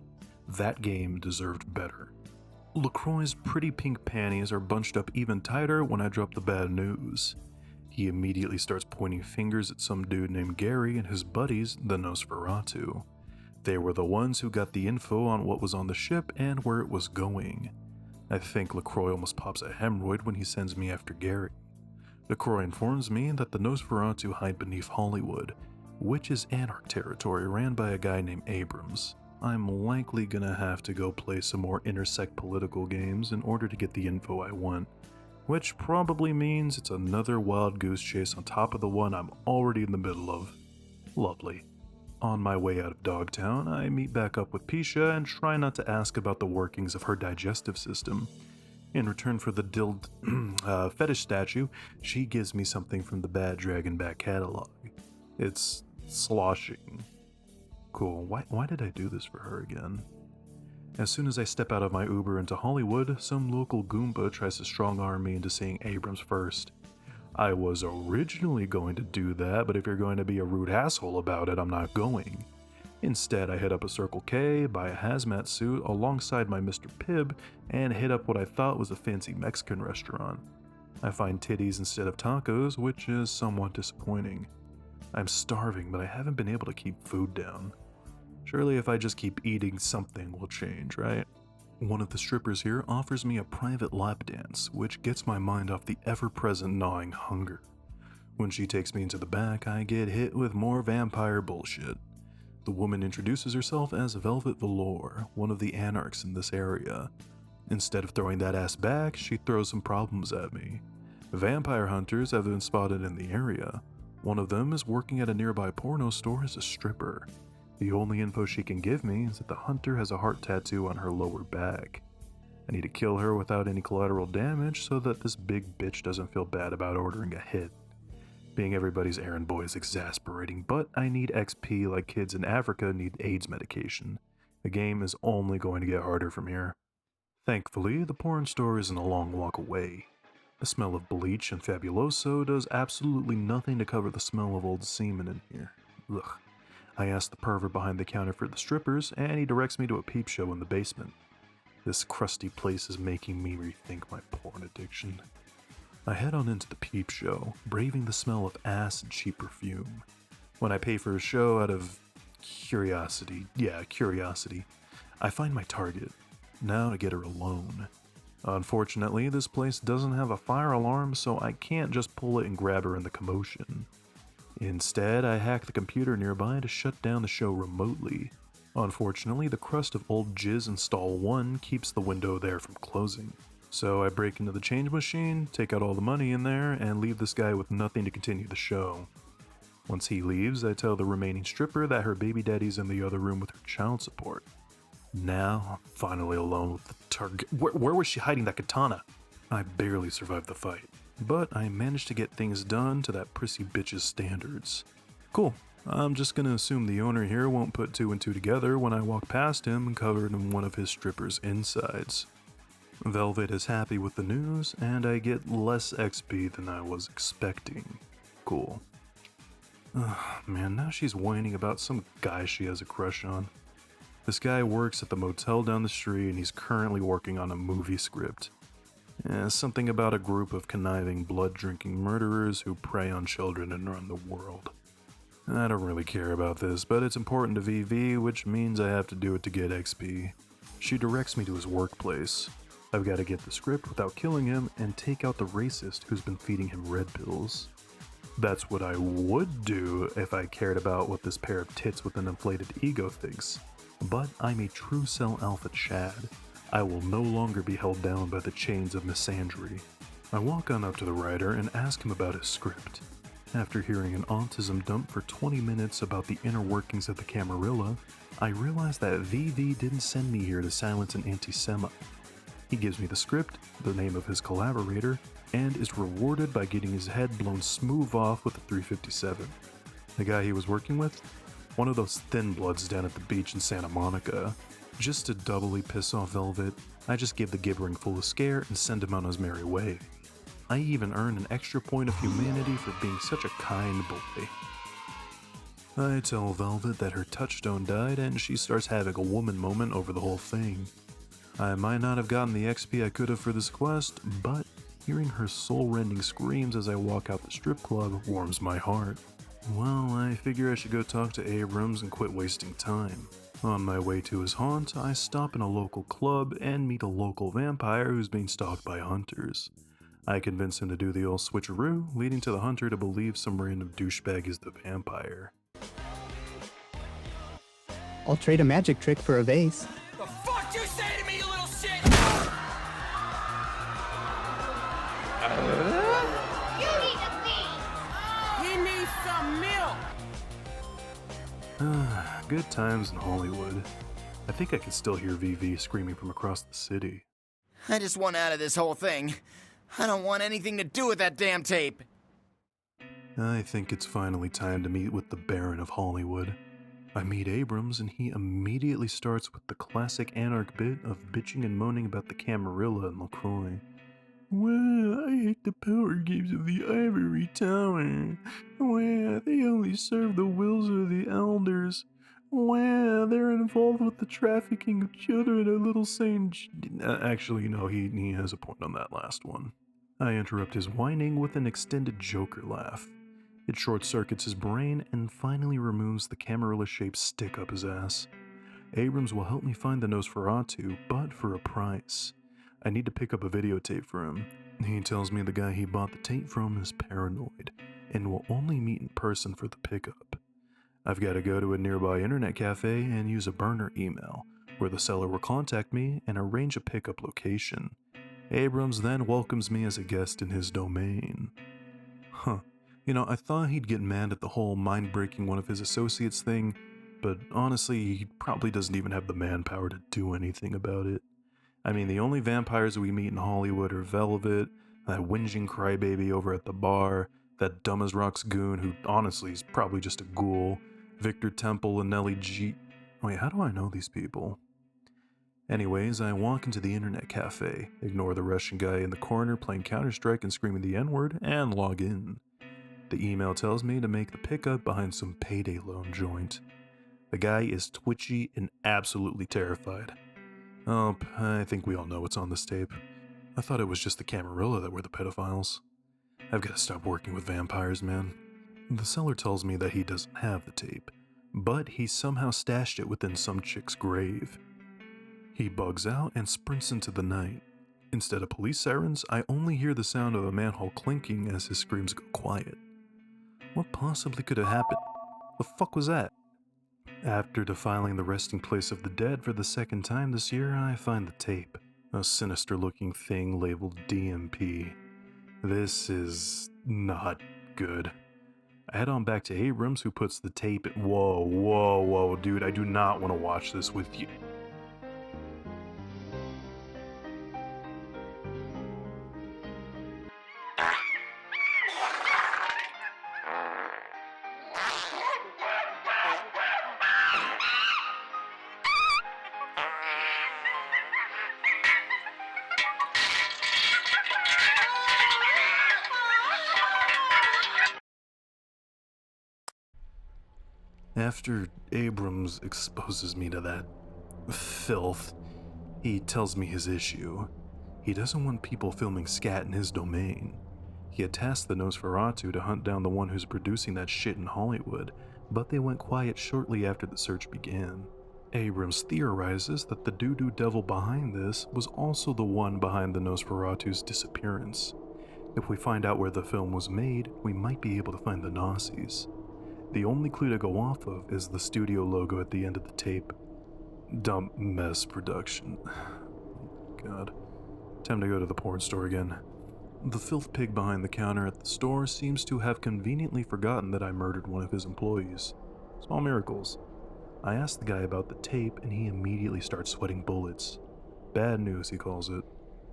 That game deserved better. LaCroix's pretty pink panties are bunched up even tighter when I drop the bad news. He immediately starts pointing fingers at some dude named Gary and his buddies, the Nosferatu. They were the ones who got the info on what was on the ship and where it was going. I think LaCroix almost pops a hemorrhoid when he sends me after Gary. LaCroix informs me that the Nosferatu hide beneath Hollywood, which is Anarch territory ran by a guy named Abrams. I'm likely gonna have to go play some more intersect political games in order to get the info I want, which probably means it's another wild goose chase on top of the one I'm already in the middle of. Lovely. On my way out of Dogtown, I meet back up with Pisha and try not to ask about the workings of her digestive system. In return for the fetish statue, she gives me something from the Bad Dragon back catalog. It's sloshing. Cool, why did I do this for her again? As soon as I step out of my Uber into Hollywood, some local Goomba tries to strong-arm me into seeing Abrams first. I was originally going to do that, but if you're going to be a rude asshole about it, I'm not going. Instead, I hit up a Circle K, buy a hazmat suit alongside my Mr. Pibb, and hit up what I thought was a fancy Mexican restaurant. I find titties instead of tacos, which is somewhat disappointing. I'm starving, but I haven't been able to keep food down. Surely if I just keep eating, something will change, right? One of the strippers here offers me a private lap dance, which gets my mind off the ever-present gnawing hunger. When she takes me into the back, I get hit with more vampire bullshit. The woman introduces herself as Velvet Velour, one of the anarchs in this area. Instead of throwing that ass back, she throws some problems at me. Vampire hunters have been spotted in the area. One of them is working at a nearby porno store as a stripper. The only info she can give me is that the hunter has a heart tattoo on her lower back. I need to kill her without any collateral damage so that this big bitch doesn't feel bad about ordering a hit. Being everybody's errand boy is exasperating, but I need XP like kids in Africa need AIDS medication. The game is only going to get harder from here. Thankfully, the porn store isn't a long walk away. The smell of bleach and Fabuloso does absolutely nothing to cover the smell of old semen in here. Ugh. I ask the pervert behind the counter for the strippers, and he directs me to a peep show in the basement. This crusty place is making me rethink my porn addiction. I head on into the peep show, braving the smell of ass and cheap perfume. When I pay for a show out of curiosity, I find my target. Now to get her alone. Unfortunately, this place doesn't have a fire alarm, so I can't just pull it and grab her in the commotion. Instead, I hack the computer nearby to shut down the show remotely. Unfortunately, the crust of old jizz in stall 1 keeps the window there from closing. So I break into the change machine, take out all the money in there, and leave this guy with nothing to continue the show. Once he leaves, I tell the remaining stripper that her baby daddy's in the other room with her child support. Now, I'm finally alone with the target. Where was she hiding that katana? I barely survived the fight, but I managed to get things done to that prissy bitch's standards. Cool. I'm just gonna assume the owner here won't put 2 and 2 together when I walk past him covered in one of his stripper's insides. Velvet is happy with the news, and I get less XP than I was expecting. Cool. Man, now she's whining about some guy she has a crush on. This guy works at the motel down the street, and he's currently working on a movie script. Something about a group of conniving, blood-drinking murderers who prey on children and run the world. I don't really care about this, but it's important to VV, which means I have to do it to get XP. She directs me to his workplace. I've got to get the script without killing him and take out the racist who's been feeding him red pills. That's what I would do if I cared about what this pair of tits with an inflated ego thinks. But I'm a true cell alpha Chad. I will no longer be held down by the chains of misandry. I walk on up to the writer and ask him about his script. After hearing an autism dump for 20 minutes about the inner workings of the Camarilla, I realize that VV didn't send me here to silence an anti-Semite. He gives me the script, the name of his collaborator, and is rewarded by getting his head blown smooth off with a 357. The guy he was working with? One of those thin bloods down at the beach in Santa Monica. Just to doubly piss off Velvet, I just give the gibbering fool a scare and send him on his merry way. I even earn an extra point of humanity for being such a kind boy. I tell Velvet that her touchstone died and she starts having a woman moment over the whole thing. I might not have gotten the XP I could have for this quest, but hearing her soul-rending screams as I walk out the strip club warms my heart. Well, I figure I should go talk to Abrams and quit wasting time. On my way to his haunt, I stop in a local club and meet a local vampire who's being stalked by hunters. I convince him to do the old switcheroo, leading to the hunter to believe some random douchebag is the vampire. I'll trade a magic trick for a vase. The fuck you say to me, you little shit? You need to pee. He needs some milk. Good times in Hollywood. I think I can still hear VV screaming from across the city. I just want out of this whole thing. I don't want anything to do with that damn tape. I think it's finally time to meet with the Baron of Hollywood. I meet Abrams and he immediately starts with the classic Anarch bit of bitching and moaning about the Camarilla and LaCroix. Well, I hate the power games of the Ivory Tower. Well, they only serve the wills of the elders. Well, they're involved with the trafficking of children at Little St. Actually, no, he has a point on that last one. I interrupt his whining with an extended Joker laugh. It short-circuits his brain and finally removes the Camarilla-shaped stick up his ass. Abrams will help me find the Nosferatu, but for a price. I need to pick up a videotape for him. He tells me the guy he bought the tape from is paranoid, and will only meet in person for the pickup. I've got to go to a nearby internet cafe and use a burner email, where the seller will contact me and arrange a pickup location. Abrams then welcomes me as a guest in his domain. Huh. I thought he'd get mad at the whole mind-breaking one of his associates thing, but honestly, he probably doesn't even have the manpower to do anything about it. I mean, the only vampires we meet in Hollywood are Velvet, that whinging crybaby over at the bar, that dumb as rocks goon who honestly is probably just a ghoul, Victor Temple and Nellie G... Wait, how do I know these people? Anyways, I walk into the internet cafe, ignore the Russian guy in the corner playing Counter-Strike and screaming the N-word, and log in. The email tells me to make the pickup behind some payday loan joint. The guy is twitchy and absolutely terrified. Oh, I think we all know what's on this tape. I thought it was just the Camarilla that were the pedophiles. I've got to stop working with vampires, man. The seller tells me that he doesn't have the tape, but he somehow stashed it within some chick's grave. He bugs out and sprints into the night. Instead of police sirens, I only hear the sound of a manhole clinking as his screams go quiet. What possibly could have happened? The fuck was that? After defiling the resting place of the dead for the second time this year, I find the tape. A sinister-looking thing labeled DMP. This is not good. I head on back to Abrams, who puts the tape at— Whoa, dude, I do not want to watch this with you. After Abrams exposes me to that filth, he tells me his issue. He doesn't want people filming scat in his domain. He had tasked the Nosferatu to hunt down the one who's producing that shit in Hollywood, but they went quiet shortly after the search began. Abrams theorizes that the doo-doo devil behind this was also the one behind the Nosferatu's disappearance. If we find out where the film was made, we might be able to find the Nazis. The only clue to go off of is the studio logo at the end of the tape. Dump mess production. God. Time to go to the porn store again. The filth pig behind the counter at the store seems to have conveniently forgotten that I murdered one of his employees. Small miracles. I asked the guy about the tape and he immediately starts sweating bullets. Bad news, he calls it.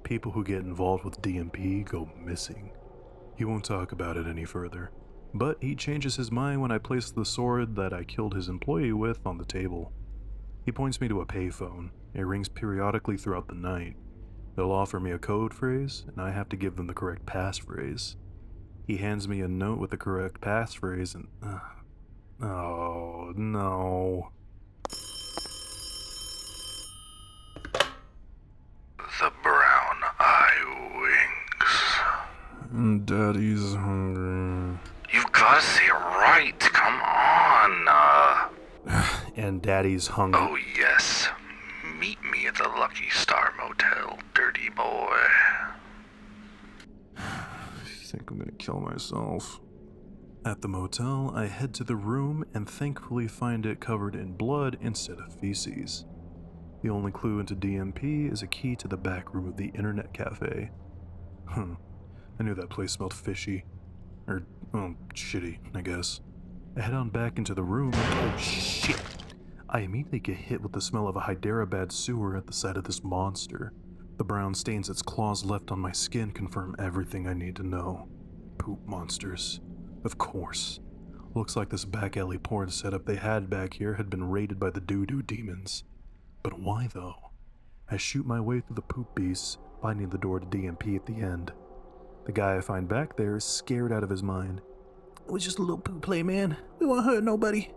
People who get involved with DMP go missing. He won't talk about it any further. But he changes his mind when I place the sword that I killed his employee with on the table. He points me to a payphone. It rings periodically throughout the night. They'll offer me a code phrase, and I have to give them the correct passphrase. He hands me a note with the correct passphrase and... oh, no. The brown eye wings. Daddy's hungry. You've gotta say it right, come on. And Daddy's hungry. Oh yes, meet me at the Lucky Star Motel, dirty boy. I think I'm gonna kill myself. At the motel, I head to the room and thankfully find it covered in blood instead of feces. The only clue into DMP is a key to the back room of the internet cafe. I knew that place smelled fishy. Or, well, shitty, I guess. I head on back into the room and, oh shit! I immediately get hit with the smell of a Hyderabad sewer at the sight of this monster. The brown stains its claws left on my skin confirm everything I need to know. Poop monsters. Of course. Looks like this back alley porn setup they had back here had been raided by the doo-doo demons. But why though? I shoot my way through the poop beasts, finding the door to DMP at the end. The guy I find back there is scared out of his mind. It was just a little poop play, man. We won't hurt nobody.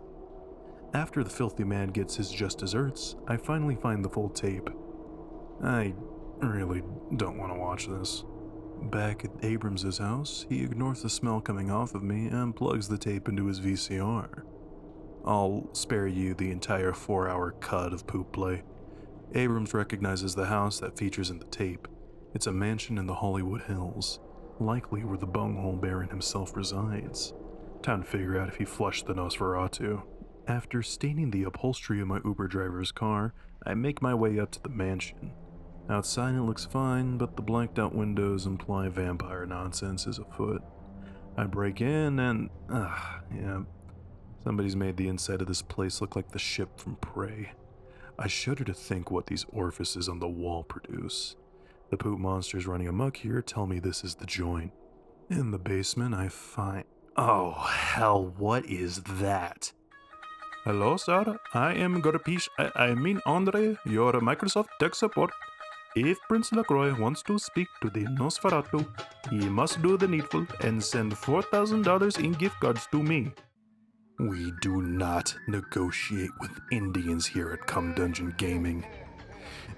After the filthy man gets his just desserts, I finally find the full tape. I really don't want to watch this. Back at Abrams' house, he ignores the smell coming off of me and plugs the tape into his VCR. I'll spare you the entire 4-hour cut of poop play. Abrams recognizes the house that features in the tape. It's a mansion in the Hollywood Hills, likely where the bunghole baron himself resides. Time to figure out if he flushed the Nosferatu. After staining the upholstery of my Uber driver's car, I make my way up to the mansion. Outside it looks fine, but the blanked out windows imply vampire nonsense is afoot. I break in and, yeah, somebody's made the inside of this place look like the ship from Prey. I shudder to think what these orifices on the wall produce. The poop monsters running amok here tell me this is the joint. In the basement I find... Oh, hell, what is that? Hello, sir. I am Gorpish. I mean Andre, your Microsoft tech support. If Prince LaCroix wants to speak to the Nosferatu, he must do the needful and send $4,000 in gift cards to me. We do not negotiate with Indians here at Cum Dungeon Gaming.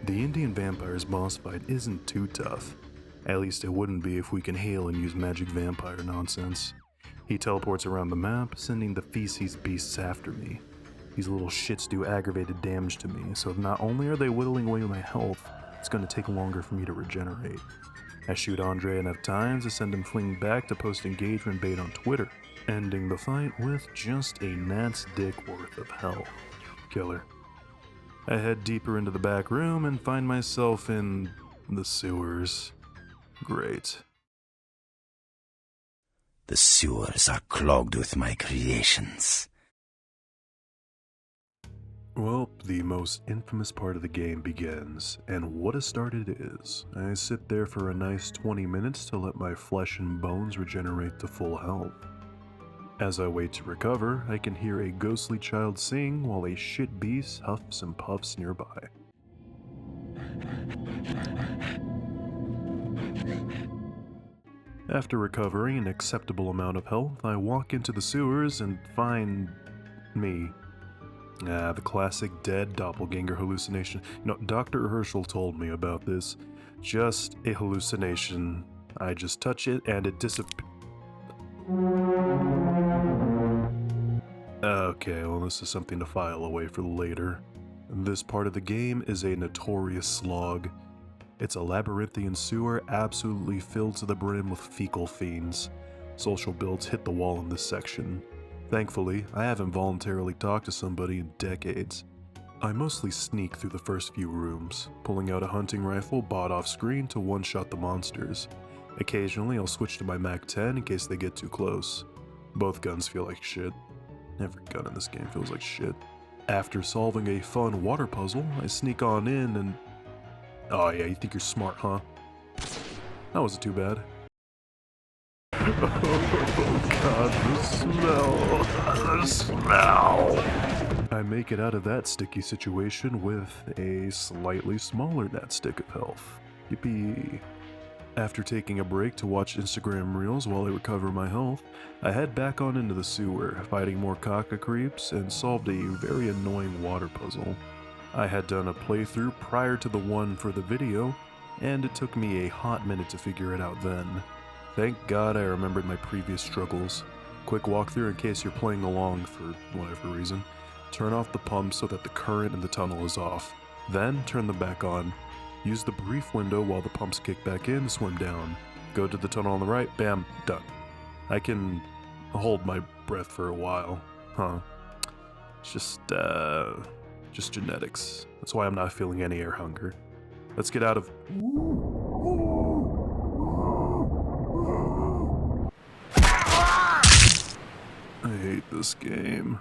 The Indian Vampire's boss fight isn't too tough. At least it wouldn't be if we can hail and use magic vampire nonsense. He teleports around the map, sending the feces beasts after me. These little shits do aggravated damage to me, so not only are they whittling away my health, it's going to take longer for me to regenerate. I shoot Andre enough times to send him fleeing back to post engagement bait on Twitter, ending the fight with just a gnat's dick worth of hell. Killer. I head deeper into the back room and find myself in the sewers. Great. The sewers are clogged with my creations. Well, the most infamous part of the game begins, and what a start it is. I sit there for a nice 20 minutes to let my flesh and bones regenerate to full health. As I wait to recover, I can hear a ghostly child sing while a shit beast huffs and puffs nearby. After recovering an acceptable amount of health, I walk into the sewers and find me. The classic dead doppelganger hallucination. Dr. Herschel told me about this. Just a hallucination. I just touch it and it disappears. Okay, well, this is something to file away for later. This part of the game is a notorious slog. It's a labyrinthian sewer absolutely filled to the brim with fecal fiends. Social builds hit the wall in this section. Thankfully, I haven't voluntarily talked to somebody in decades. I mostly sneak through the first few rooms, pulling out a hunting rifle bought off screen to one-shot the monsters. Occasionally, I'll switch to my MAC-10 in case they get too close. Both guns feel like shit. Every gun in this game feels like shit. After solving a fun water puzzle, I sneak on in and... Oh yeah, you think you're smart, huh? That wasn't too bad. Oh god, the smell! The smell! I make it out of that sticky situation with a slightly smaller gnatstick of health. Yippee. After taking a break to watch Instagram reels while I recover my health, I head back on into the sewer, fighting more caca creeps, and solved a very annoying water puzzle. I had done a playthrough prior to the one for the video, and it took me a hot minute to figure it out then. Thank God I remembered my previous struggles. Quick walkthrough in case you're playing along for whatever reason. Turn off the pump so that the current in the tunnel is off. Then turn them back on. Use the brief window while the pumps kick back in to swim down. Go to the tunnel on the right, bam, done. I can hold my breath for a while, huh? It's just genetics. That's why I'm not feeling any air hunger. Let's get out of... I hate this game.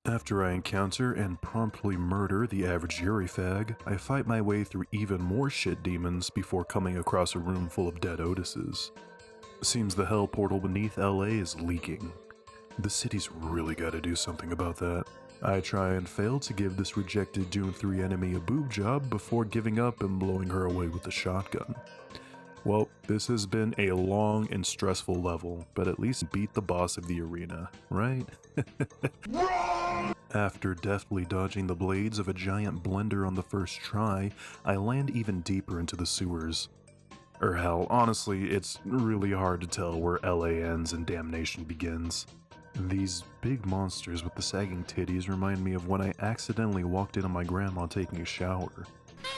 After I encounter and promptly murder the average Yuri fag, I fight my way through even more shit demons before coming across a room full of dead Otises. Seems the hell portal beneath LA is leaking. The city's really gotta do something about that. I try and fail to give this rejected Dune 3 enemy a boob job before giving up and blowing her away with a shotgun. Well, this has been a long and stressful level, but at least beat the boss of the arena, right? After deftly dodging the blades of a giant blender on the first try, I land even deeper into the sewers. Or hell, honestly, it's really hard to tell where LA ends and Damnation begins. These big monsters with the sagging titties remind me of when I accidentally walked in on my grandma taking a shower.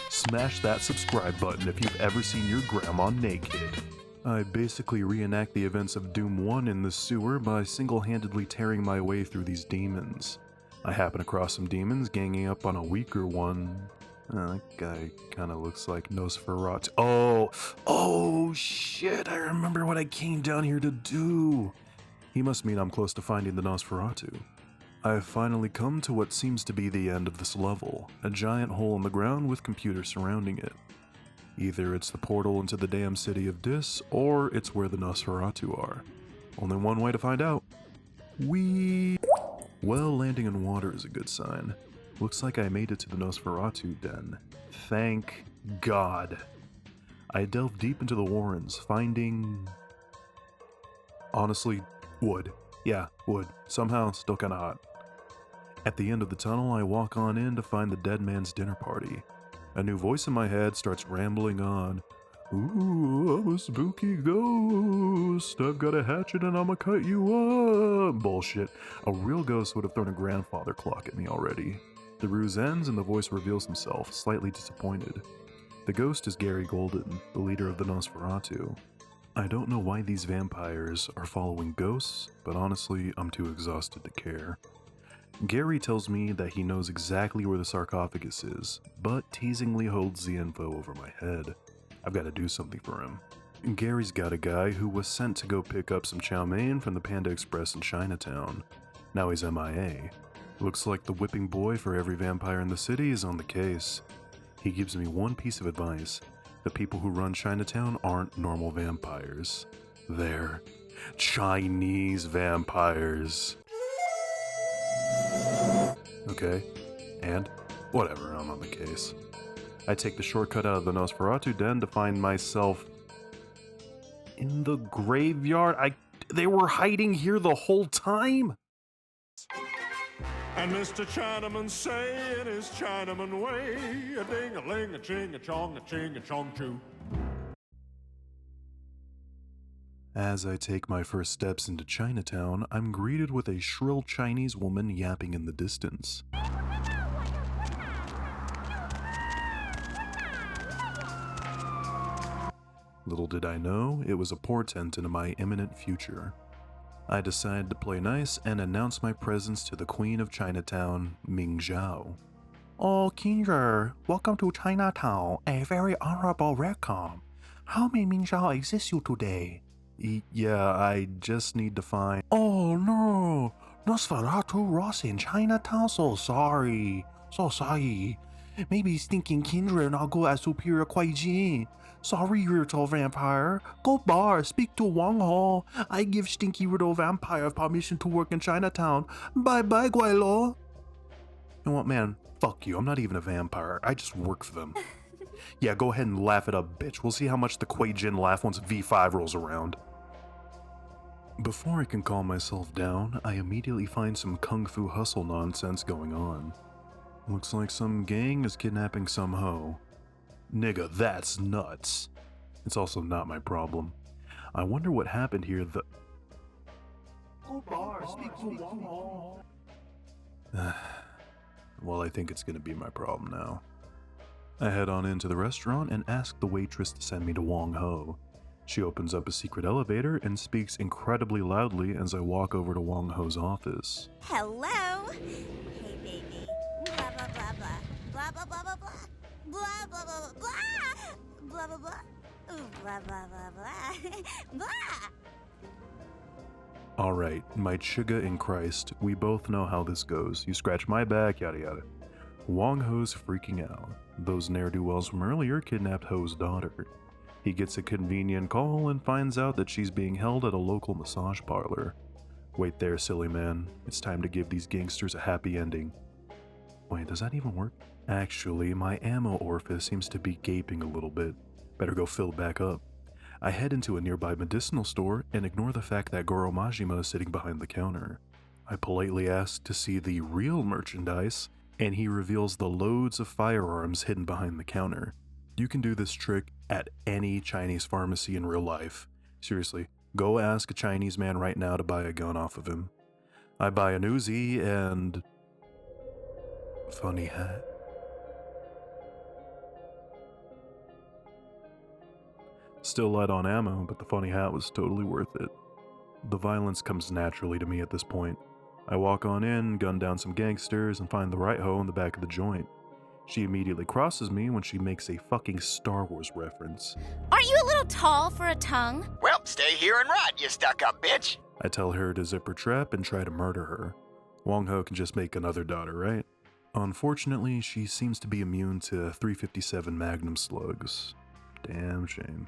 Smash that subscribe button if you've ever seen your grandma naked. I basically reenact the events of Doom 1 in the sewer by single-handedly tearing my way through these demons. I happen across some demons ganging up on a weaker one. That guy kind of looks like Nosferatu. Oh shit, I remember what I came down here to do. He must mean I'm close to finding the Nosferatu. I've finally come to what seems to be the end of this level, a giant hole in the ground with computers surrounding it. Either it's the portal into the damn city of Dis, or it's where the Nosferatu are. Only one way to find out. Well, landing in water is a good sign. Looks like I made it to the Nosferatu den. Thank God. I delved deep into the warrens, finding... honestly, wood. Yeah, wood. Somehow, still kinda hot. At the end of the tunnel, I walk on in to find the dead man's dinner party. A new voice in my head starts rambling on. Ooh, I'm a spooky ghost. I've got a hatchet and I'ma cut you up. Bullshit. A real ghost would have thrown a grandfather clock at me already. The ruse ends and the voice reveals himself, slightly disappointed. The ghost is Gary Golden, the leader of the Nosferatu. I don't know why these vampires are following ghosts, but honestly, I'm too exhausted to care. Gary tells me that he knows exactly where the sarcophagus is, but teasingly holds the info over my head. I've got to do something for him. Gary's got a guy who was sent to go pick up some chow mein from the Panda Express in Chinatown. Now he's MIA. Looks like the whipping boy for every vampire in the city is on the case. He gives me one piece of advice. The people who run Chinatown aren't normal vampires. They're Chinese vampires. Okay, and whatever, I'm on the case. I take the shortcut out of the Nosferatu den to find myself in the graveyard. They were hiding here the whole time? And Mr. Chinaman saying his Chinaman way, a ding-a-ling, a ching-a-chong, a ching-a-chong-choo. As I take my first steps into Chinatown, I'm greeted with a shrill Chinese woman yapping in the distance. Little did I know, it was a portent into my imminent future. I decided to play nice and announce my presence to the Queen of Chinatown, Ming Zhao. Oh, Kinder, welcome to Chinatown, a very honorable welcome. How may Ming Zhao assist you today? Yeah, I just need to find... Oh no! Nosferatu Ross in Chinatown, so sorry. Maybe Stinking Kindred not good at Superior Kuai Jin. Sorry, Riddle Vampire. Go bar, speak to Wang Ho. I give Stinky Riddle Vampire permission to work in Chinatown. Bye-bye, Guaylo. You know what, man? Fuck you, I'm not even a vampire. I just work for them. Yeah, go ahead and laugh it up, bitch. We'll see how much the Kuei Jin laugh once V5 rolls around. Before I can calm myself down, I immediately find some kung fu hustle nonsense going on. Looks like some gang is kidnapping some hoe. Nigga, that's nuts. It's also not my problem. I wonder what happened here Well, I think it's gonna be my problem now. I head on into the restaurant and ask the waitress to send me to Wang Ho. She opens up a secret elevator and speaks incredibly loudly as I walk over to Wang Ho's office. Hello? Hey, baby. Blah, blah, blah, blah. Blah, blah, blah, blah, blah. Blah, blah, blah, blah, blah. Blah, blah, blah. Ooh, blah, blah, blah, blah. Blah. Alright, my chugga in Christ, we both know how this goes. You scratch my back, yada yada. Wang Ho's freaking out. Those ne'er-do-wells from earlier kidnapped Ho's daughter. He gets a convenient call and finds out that she's being held at a local massage parlor. Wait there, silly man. It's time to give these gangsters a happy ending. Wait, does that even work? Actually, my ammo orifice seems to be gaping a little bit. Better go fill it back up. I head into a nearby medicinal store and ignore the fact that Goro Majima is sitting behind the counter. I politely ask to see the real merchandise, and he reveals the loads of firearms hidden behind the counter. You can do this trick at any Chinese pharmacy in real life. Seriously, go ask a Chinese man right now to buy a gun off of him. I buy an Uzi and... funny hat. Still light on ammo, but the funny hat was totally worth it. The violence comes naturally to me at this point. I walk on in, gun down some gangsters, and find the right hoe in the back of the joint. She immediately crosses me when she makes a fucking Star Wars reference. Aren't you a little tall for a tongue? Well, stay here and ride, you stuck-up bitch. I tell her to zip her trap and try to murder her. Wong Ho can just make another daughter, right? Unfortunately, she seems to be immune to 357 Magnum slugs. Damn shame.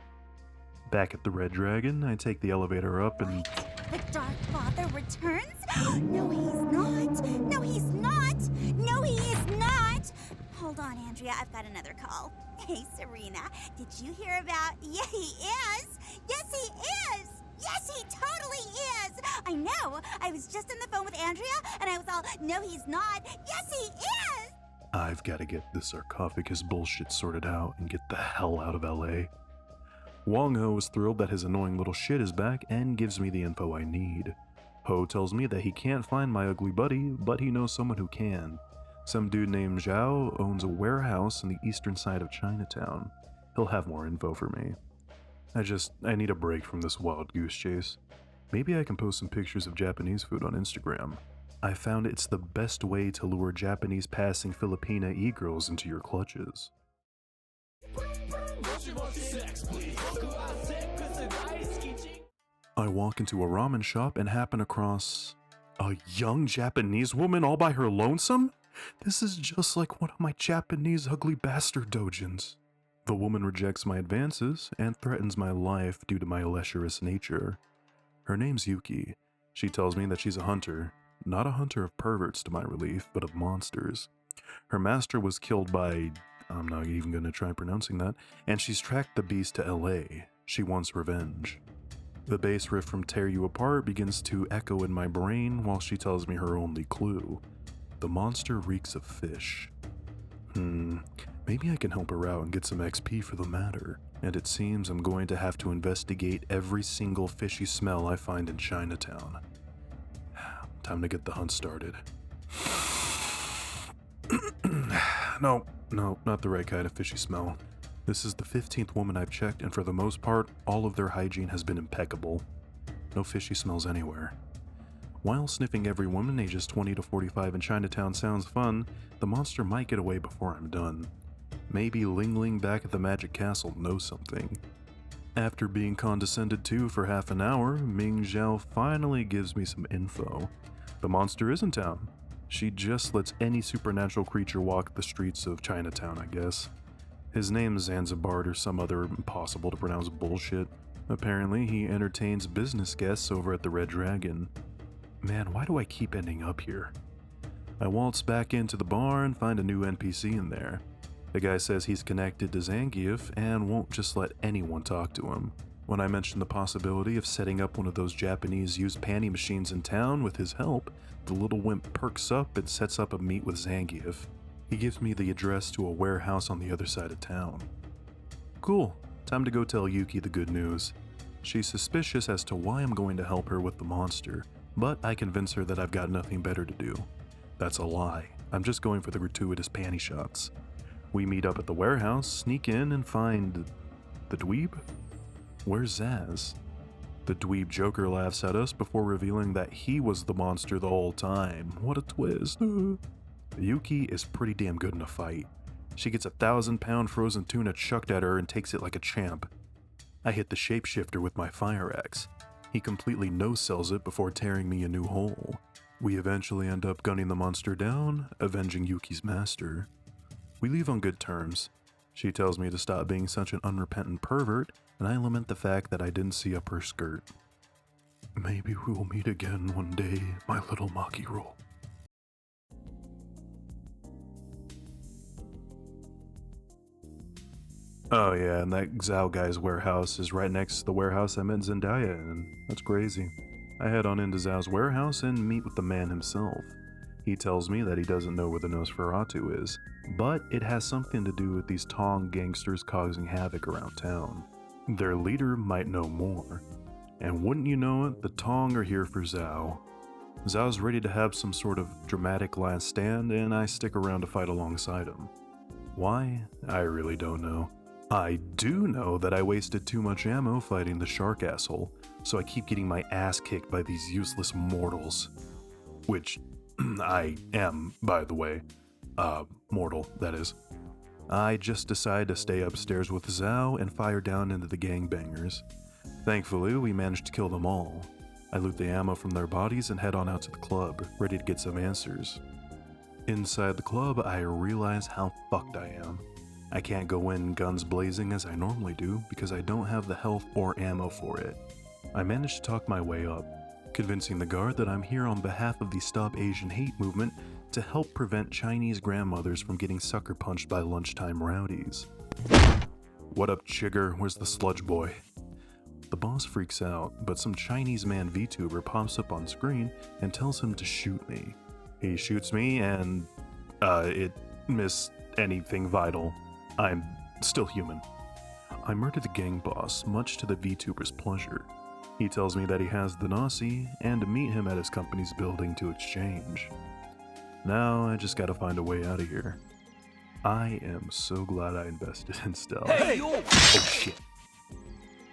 Back at the Red Dragon, I take the elevator up and... The Dark Father returns? No, he's not. No, he's not. No, he is not. Hold on, Andrea. I've got another call. Hey, Serena. Did you hear about... Yeah, he is. Yes, he is. Yes, he totally is. I know. I was just on the phone with Andrea, and I was all, no, he's not. Yes, he is. I've got to get this sarcophagus bullshit sorted out and get the hell out of LA. Wong Ho is thrilled that his annoying little shit is back and gives me the info I need. Ho tells me that he can't find my ugly buddy, but he knows someone who can. Some dude named Zhao owns a warehouse in the eastern side of Chinatown. He'll have more info for me. I need a break from this wild goose chase. Maybe I can post some pictures of Japanese food on Instagram. I found it's the best way to lure Japanese passing Filipina e-girls into your clutches. I walk into a ramen shop and happen across a young Japanese woman all by her lonesome? This is just like one of my Japanese ugly bastard dojins. The woman rejects my advances and threatens my life due to my lecherous nature. Her name's Yuki. She tells me that she's a hunter, not a hunter of perverts to my relief, but of monsters. Her master was killed by... I'm not even going to try pronouncing that, and she's tracked the beast to LA. She wants revenge. The bass riff from Tear You Apart begins to echo in my brain while she tells me her only clue. The monster reeks of fish. Maybe I can help her out and get some XP for the matter. And it seems I'm going to have to investigate every single fishy smell I find in Chinatown. Time to get the hunt started. No, not the right kind of fishy smell. This is the 15th woman I've checked, and for the most part, all of their hygiene has been impeccable. No fishy smells anywhere. While sniffing every woman ages 20 to 45 in Chinatown sounds fun, the monster might get away before I'm done. Maybe Ling Ling back at the Magic Castle knows something. After being condescended to for half an hour, Ming Zhao finally gives me some info. The monster is in town. She just lets any supernatural creature walk the streets of Chinatown, I guess. His name's Zanzibar or some other impossible to pronounce bullshit. Apparently, he entertains business guests over at the Red Dragon. Man, why do I keep ending up here? I waltz back into the bar and find a new NPC in there. The guy says he's connected to Zangief and won't just let anyone talk to him. When I mention the possibility of setting up one of those Japanese used panty machines in town with his help, the little wimp perks up and sets up a meet with Zangief. He gives me the address to a warehouse on the other side of town. Cool, time to go tell Yuki the good news. She's suspicious as to why I'm going to help her with the monster, but I convince her that I've got nothing better to do. That's a lie. I'm just going for the gratuitous panty shots. We meet up at the warehouse, sneak in, and find... the dweeb? Where's Zaz? The dweeb Joker laughs at us before revealing that he was the monster the whole time. What a twist. Yuki is pretty damn good in a fight. She gets a 1,000-pound frozen tuna chucked at her and takes it like a champ. I hit the shapeshifter with my fire axe. He completely no-sells it before tearing me a new hole. We eventually end up gunning the monster down, avenging Yuki's master. We leave on good terms. She tells me to stop being such an unrepentant pervert, and I lament the fact that I didn't see up her skirt. Maybe we will meet again one day, my little Maki-roll. Oh yeah, and that Zhao guy's warehouse is right next to the warehouse I met Zendaya in. That's crazy. I head on into Zhao's warehouse and meet with the man himself. He tells me that he doesn't know where the Nosferatu is, but it has something to do with these Tong gangsters causing havoc around town. Their leader might know more. And wouldn't you know it, the Tong are here for Zhao. Zhao's ready to have some sort of dramatic last stand, and I stick around to fight alongside him. Why? I really don't know. I do know that I wasted too much ammo fighting the shark asshole, so I keep getting my ass kicked by these useless mortals. which I am, by the way. Mortal, that is. I just decide to stay upstairs with Zhao and fire down into the gangbangers. Thankfully, we managed to kill them all. I loot the ammo from their bodies and head on out to the club, ready to get some answers. Inside the club, I realize how fucked I am. I can't go in guns blazing as I normally do because I don't have the health or ammo for it. I managed to talk my way up, convincing the guard that I'm here on behalf of the Stop Asian Hate movement to help prevent Chinese grandmothers from getting sucker punched by lunchtime rowdies. What up, Chigger? Where's the sludge boy? The boss freaks out, but some Chinese man VTuber pops up on screen and tells him to shoot me. He shoots me and, it missed anything vital. I'm still human. I murder the gang boss, much to the VTuber's pleasure. He tells me that he has the Nazi and to meet him at his company's building to exchange. Now I just gotta find a way out of here. I am so glad I invested in stealth. Hey, you! Oh shit.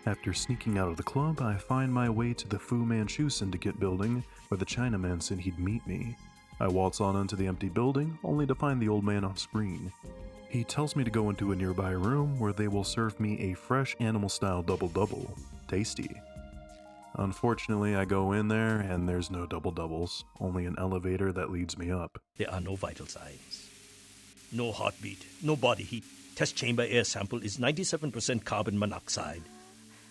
After sneaking out of the club, I find my way to the Fu Manchu Syndicate building, where the Chinaman said he'd meet me. I waltz on into the empty building, only to find the old man on screen. He tells me to go into a nearby room where they will serve me a fresh animal-style double-double. Tasty. Unfortunately, I go in there and there's no double-doubles, only an elevator that leads me up. There are no vital signs. No heartbeat, no body heat. Test chamber air sample is 97% carbon monoxide.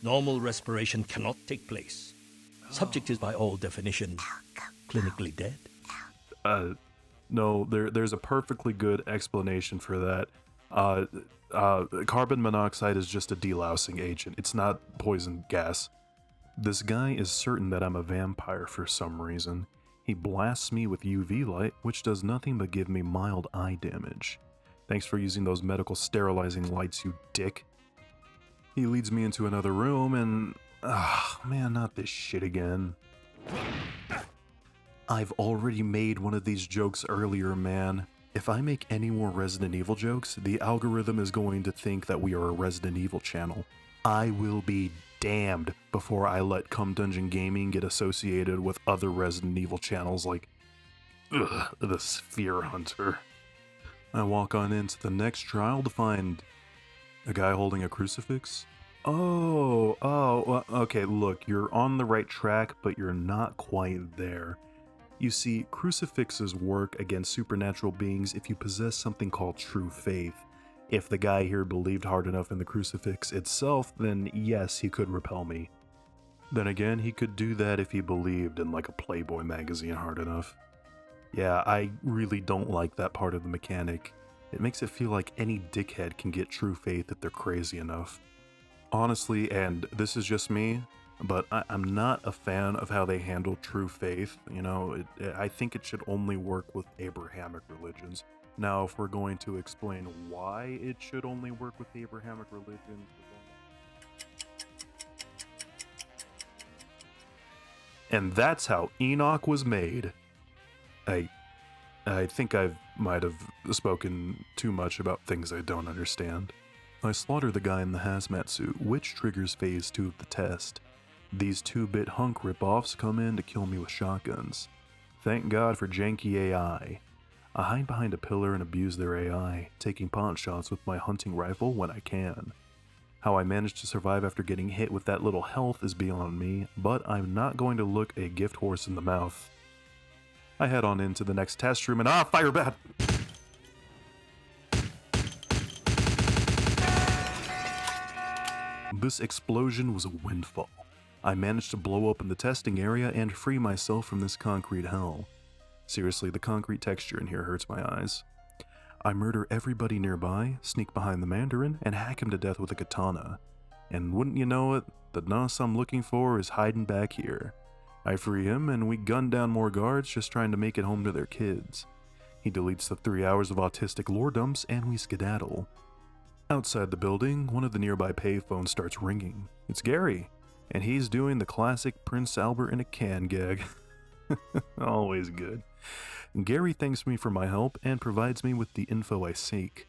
Normal respiration cannot take place. Subject is by all definitions clinically dead. No, there's a perfectly good explanation for that. Carbon monoxide is just a delousing agent. It's not poison gas. This guy is certain that I'm a vampire for some reason. He blasts me with UV light, which does nothing but give me mild eye damage. Thanks for using those medical sterilizing lights, you dick. He leads me into another room and... man, not this shit again. I've already made one of these jokes earlier, man. If I make any more Resident Evil jokes, the algorithm is going to think that we are a Resident Evil channel. I will be damned before I let Come Dungeon Gaming get associated with other Resident Evil channels like... the Sphere Hunter. I walk on into the next trial to find... a guy holding a crucifix? Okay, look, you're on the right track, but you're not quite there. You see, crucifixes work against supernatural beings if you possess something called true faith. If the guy here believed hard enough in the crucifix itself, then yes, he could repel me. Then again, he could do that if he believed in like a Playboy magazine hard enough. Yeah, I really don't like that part of the mechanic. It makes it feel like any dickhead can get true faith if they're crazy enough. Honestly, and this is just me, but I'm not a fan of how they handle true faith. You know, I think it should only work with Abrahamic religions. Now, if we're going to explain why it should only work with Abrahamic religions... And that's how Enoch was made. I think I might have spoken too much about things I don't understand. I slaughter the guy in the hazmat suit, which triggers phase 2 of the test. These 2-bit hunk ripoffs come in to kill me with shotguns. Thank God for janky AI. I hide behind a pillar and abuse their AI, taking pot shots with my hunting rifle when I can. How I managed to survive after getting hit with that little health is beyond me, but I'm not going to look a gift horse in the mouth. I head on into the next test room and fire bad! This explosion was a windfall. I managed to blow open the testing area and free myself from this concrete hell. Seriously, the concrete texture in here hurts my eyes. I murder everybody nearby, sneak behind the Mandarin, and hack him to death with a katana. And wouldn't you know it, the Nas I'm looking for is hiding back here. I free him, and we gun down more guards just trying to make it home to their kids. He deletes the 3 hours of autistic lore dumps, and we skedaddle. Outside the building, one of the nearby payphones starts ringing. It's Gary, and he's doing the classic Prince Albert in a can gag. Always good. Gary thanks me for my help and provides me with the info I seek.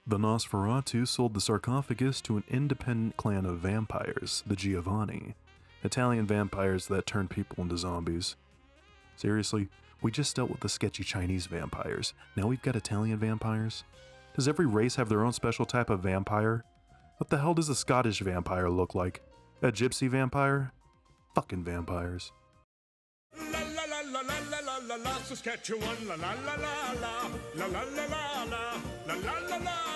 The Nosferatu sold the sarcophagus to an independent clan of vampires, the Giovanni. Italian vampires that turn people into zombies. Seriously, We just dealt with the sketchy Chinese vampires. Now we've got Italian vampires. Does every race have their own special type of vampire? What the hell does a Scottish vampire look like? A gypsy vampire? Fucking vampires. La la la la la la la la Saskatchewan la la la la la la la la la la la la la la.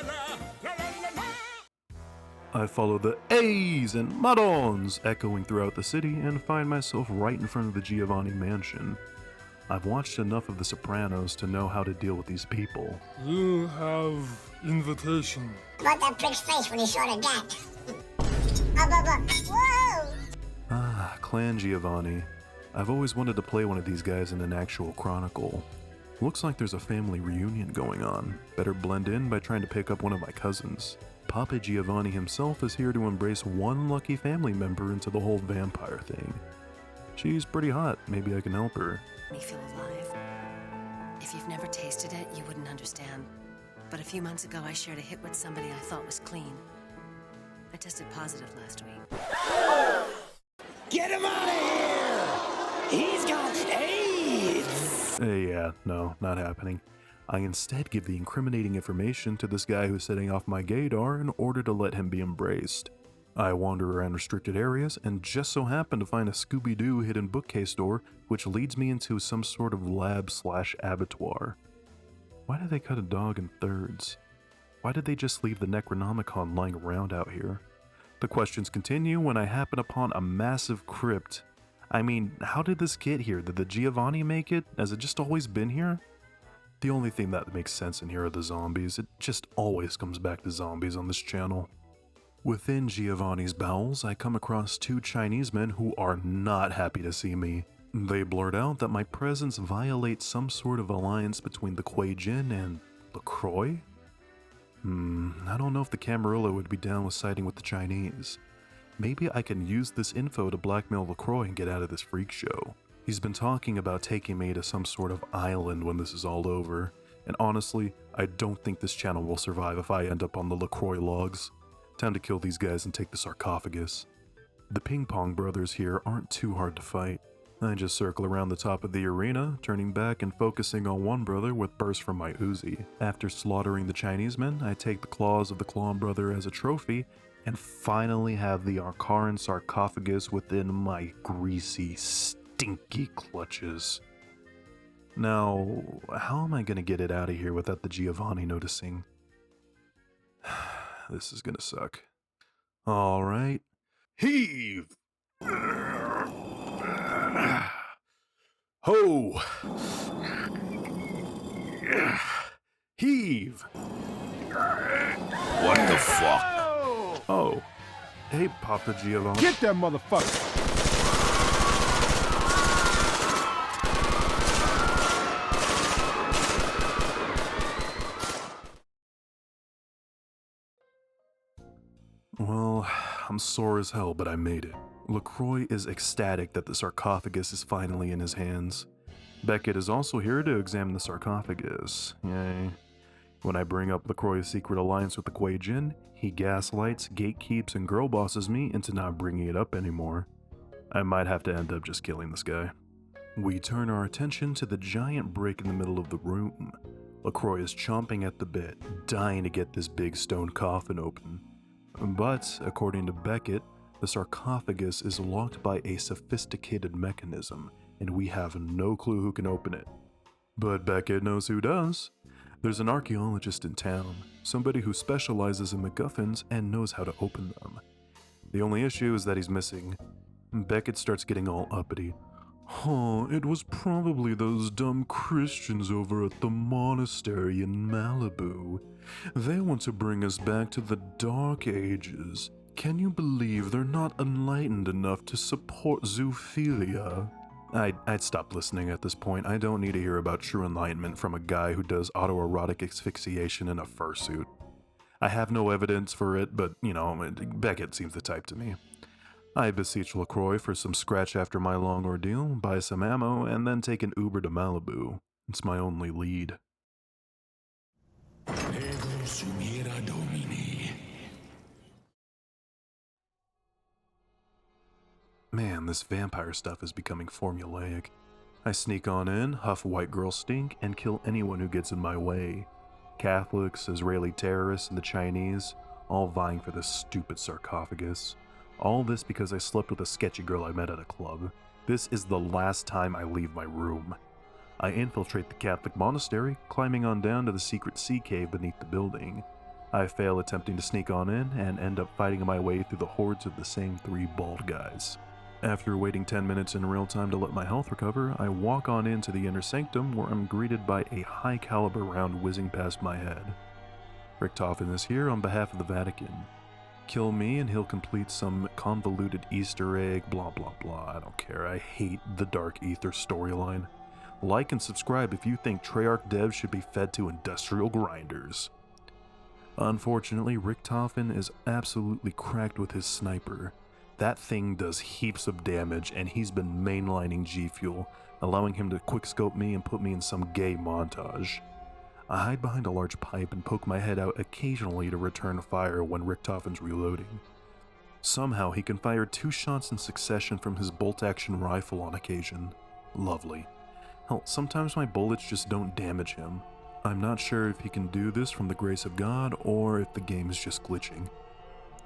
I follow the A's and Madons echoing throughout the city and find myself right in front of the Giovanni mansion. I've watched enough of The Sopranos to know how to deal with these people. You have invitation. About that prick's face when he shot her dad. Whoa! Ah, Clan Giovanni. I've always wanted to play one of these guys in an actual chronicle. Looks like there's a family reunion going on. Better blend in by trying to pick up one of my cousins. Papa Giovanni himself is here to embrace one lucky family member into the whole vampire thing. She's pretty hot, maybe I can help her. Me feel alive. If you've never tasted it, you wouldn't understand. But a few months ago, I shared a hit with somebody I thought was clean. I tested positive last week. Get him out of here! He's got AIDS! Yeah, no, not happening. I instead give the incriminating information to this guy who's setting off my gaydar in order to let him be embraced. I wander around restricted areas and just so happen to find a Scooby-Doo hidden bookcase door which leads me into some sort of lab/abattoir. Why did they cut a dog in thirds? Why did they just leave the Necronomicon lying around out here? The questions continue when I happen upon a massive crypt. I mean, how did this get here? Did the Giovanni make it? Has it just always been here? The only thing that makes sense in here are the zombies. It just always comes back to zombies on this channel. Within Giovanni's bowels, I come across two Chinese men who are not happy to see me. They blurt out that my presence violates some sort of alliance between the Kuei Jin and LaCroix? I don't know if the Camarilla would be down with siding with the Chinese. Maybe I can use this info to blackmail LaCroix and get out of this freak show. He's been talking about taking me to some sort of island when this is all over, and honestly, I don't think this channel will survive if I end up on the LaCroix logs. Time to kill these guys and take the sarcophagus. The Ping Pong brothers here aren't too hard to fight. I just circle around the top of the arena, turning back and focusing on one brother with bursts from my Uzi. After slaughtering the Chinese men, I take the claws of the Claw brother as a trophy, and finally have the Arcaran sarcophagus within my greasy, stinky clutches. Now, how am I gonna get it out of here without the Giovanni noticing? This is gonna suck. Alright. Heave! Ho! Heave! What the fuck? Oh. Hey, Papa Giovanni. Get that motherfucker! Well, I'm sore as hell, but I made it. LaCroix is ecstatic that the sarcophagus is finally in his hands. Beckett is also here to examine the sarcophagus. Yay. When I bring up LaCroix's secret alliance with the Kuei Jin, he gaslights, gatekeeps, and girlbosses me into not bringing it up anymore. I might have to end up just killing this guy. We turn our attention to the giant brick in the middle of the room. LaCroix is chomping at the bit, dying to get this big stone coffin open. But, according to Beckett, the sarcophagus is locked by a sophisticated mechanism, and we have no clue who can open it. But Beckett knows who does. There's an archaeologist in town, somebody who specializes in MacGuffins and knows how to open them. The only issue is that he's missing. Beckett starts getting all uppity. Oh, it was probably those dumb Christians over at the monastery in Malibu. They want to bring us back to the Dark Ages. Can you believe they're not enlightened enough to support zoophilia? I'd stop listening at this point. I don't need to hear about true enlightenment from a guy who does autoerotic asphyxiation in a fursuit. I have no evidence for it, but, you know, Beckett seems the type to me. I beseech LaCroix for some scratch after my long ordeal, buy some ammo, and then take an Uber to Malibu. It's my only lead. Man, this vampire stuff is becoming formulaic. I sneak on in, huff white girl stink, and kill anyone who gets in my way. Catholics, Israeli terrorists, and the Chinese, all vying for this stupid sarcophagus. All this because I slept with a sketchy girl I met at a club. This is the last time I leave my room. I infiltrate the Catholic monastery, climbing on down to the secret sea cave beneath the building. I fail attempting to sneak on in, and end up fighting my way through the hordes of the same 3 bald guys. After waiting 10 minutes in real time to let my health recover, I walk on into the inner sanctum where I'm greeted by a high-caliber round whizzing past my head. Richtofen is here on behalf of the Vatican. Kill me and he'll complete some convoluted Easter egg, blah blah blah, I don't care, I hate the Dark Ether storyline. Like and subscribe if you think Treyarch devs should be fed to industrial grinders. Unfortunately, Richtofen is absolutely cracked with his sniper. That thing does heaps of damage, and he's been mainlining G Fuel, allowing him to quickscope me and put me in some gay montage. I hide behind a large pipe and poke my head out occasionally to return fire when Richtofen's reloading. Somehow he can fire 2 shots in succession from his bolt-action rifle on occasion. Lovely. Hell, sometimes my bullets just don't damage him. I'm not sure if he can do this from the grace of God or if the game is just glitching.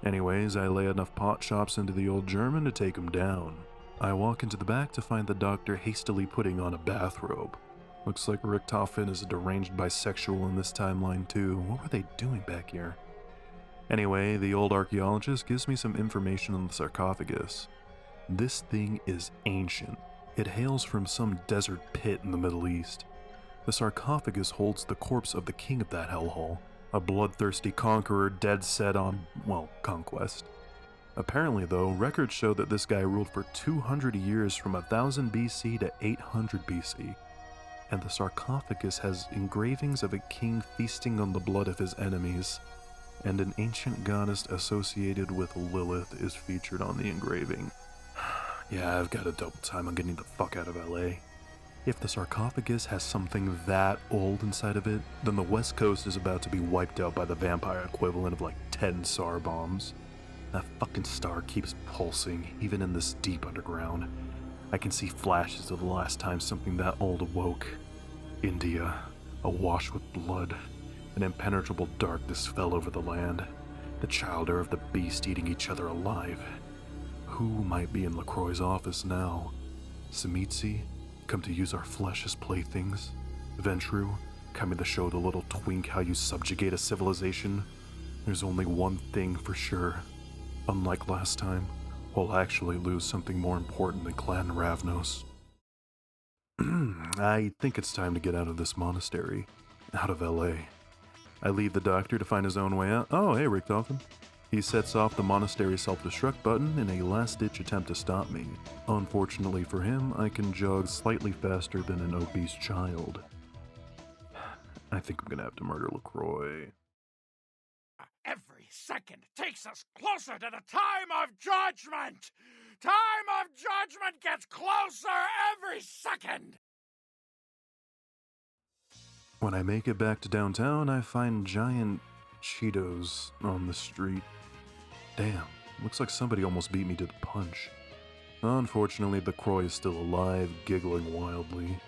Anyways, I lay enough pot shots into the old German to take him down. I walk into the back to find the doctor hastily putting on a bathrobe. Looks like Richtofen is a deranged bisexual in this timeline too. What were they doing back here? Anyway, the old archaeologist gives me some information on the sarcophagus. This thing is ancient. It hails from some desert pit in the Middle East. The sarcophagus holds the corpse of the king of that hellhole, a bloodthirsty conqueror dead set on, well, conquest. Apparently though, records show that this guy ruled for 200 years from 1000 BC to 800 BC. And the sarcophagus has engravings of a king feasting on the blood of his enemies, and an ancient goddess associated with Lilith is featured on the engraving. Yeah, I've got a double time on getting the fuck out of LA. If the sarcophagus has something that old inside of it, then the West Coast is about to be wiped out by the vampire equivalent of like 10 SAR bombs. That fucking star keeps pulsing, even in this deep underground. I can see flashes of the last time something that old awoke. India, awash with blood. An impenetrable darkness fell over the land. The childer of the beast eating each other alive. Who might be in LaCroix's office now? Samitsi, come to use our flesh as playthings? Ventru, coming to show the little twink how you subjugate a civilization? There's only one thing for sure. Unlike last time, we'll actually lose something more important than Clan Ravnos. I think it's time to get out of this monastery. Out of LA. I leave the doctor to find his own way out. Oh, hey, Richtofen. He sets off the monastery self-destruct button in a last-ditch attempt to stop me. Unfortunately for him, I can jog slightly faster than an obese child. I think I'm gonna have to murder LaCroix. Every second takes us closer to the time of judgment! Time of judgment gets closer every second! When I make it back to downtown, I find giant Cheetos on the street. Damn, looks like somebody almost beat me to the punch. Unfortunately, LaCroix is still alive, giggling wildly.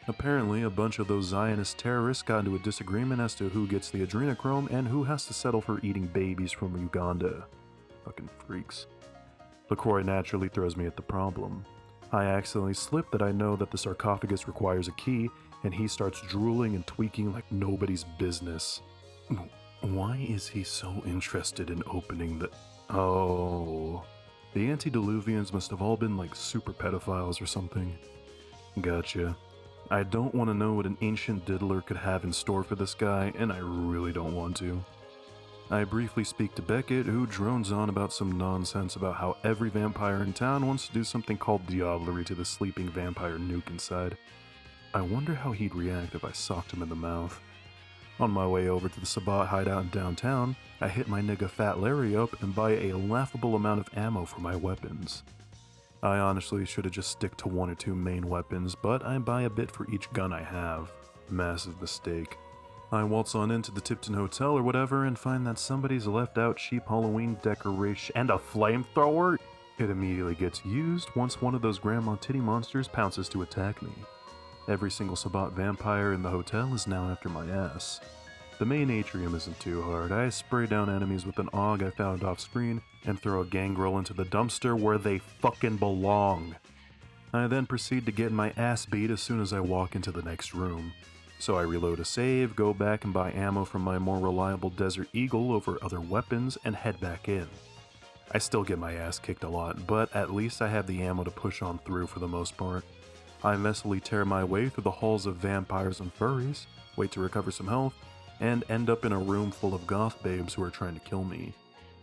Apparently, a bunch of those Zionist terrorists got into a disagreement as to who gets the adrenochrome and who has to settle for eating babies from Uganda. Fucking freaks. LaCroix naturally throws me at the problem. I accidentally slip that I know that the sarcophagus requires a key, and he starts drooling and tweaking like nobody's business. Why is he so interested in opening the... Oh... The antediluvians must have all been like super pedophiles or something. Gotcha. I don't want to know what an ancient diddler could have in store for this guy, and I really don't want to. I briefly speak to Beckett, who drones on about some nonsense about how every vampire in town wants to do something called diablerie to the sleeping vampire nuke inside. I wonder how he'd react if I socked him in the mouth. On my way over to the Sabbat hideout in downtown, I hit my nigga Fat Larry up and buy a laughable amount of ammo for my weapons. I honestly should have just stick to 1 or 2 main weapons, but I buy a bit for each gun I have. Massive mistake. I waltz on into the Tipton Hotel or whatever and find that somebody's left out cheap Halloween decoration and a flamethrower? It immediately gets used once one of those grandma titty monsters pounces to attack me. Every single Sabbat vampire in the hotel is now after my ass. The main atrium isn't too hard. I spray down enemies with an AUG I found off screen and throw a gangrel into the dumpster where they fucking belong. I then proceed to get my ass beat as soon as I walk into the next room. So I reload a save, go back and buy ammo from my more reliable Desert Eagle over other weapons, and head back in. I still get my ass kicked a lot, but at least I have the ammo to push on through for the most part. I messily tear my way through the halls of vampires and furries, wait to recover some health, and end up in a room full of goth babes who are trying to kill me.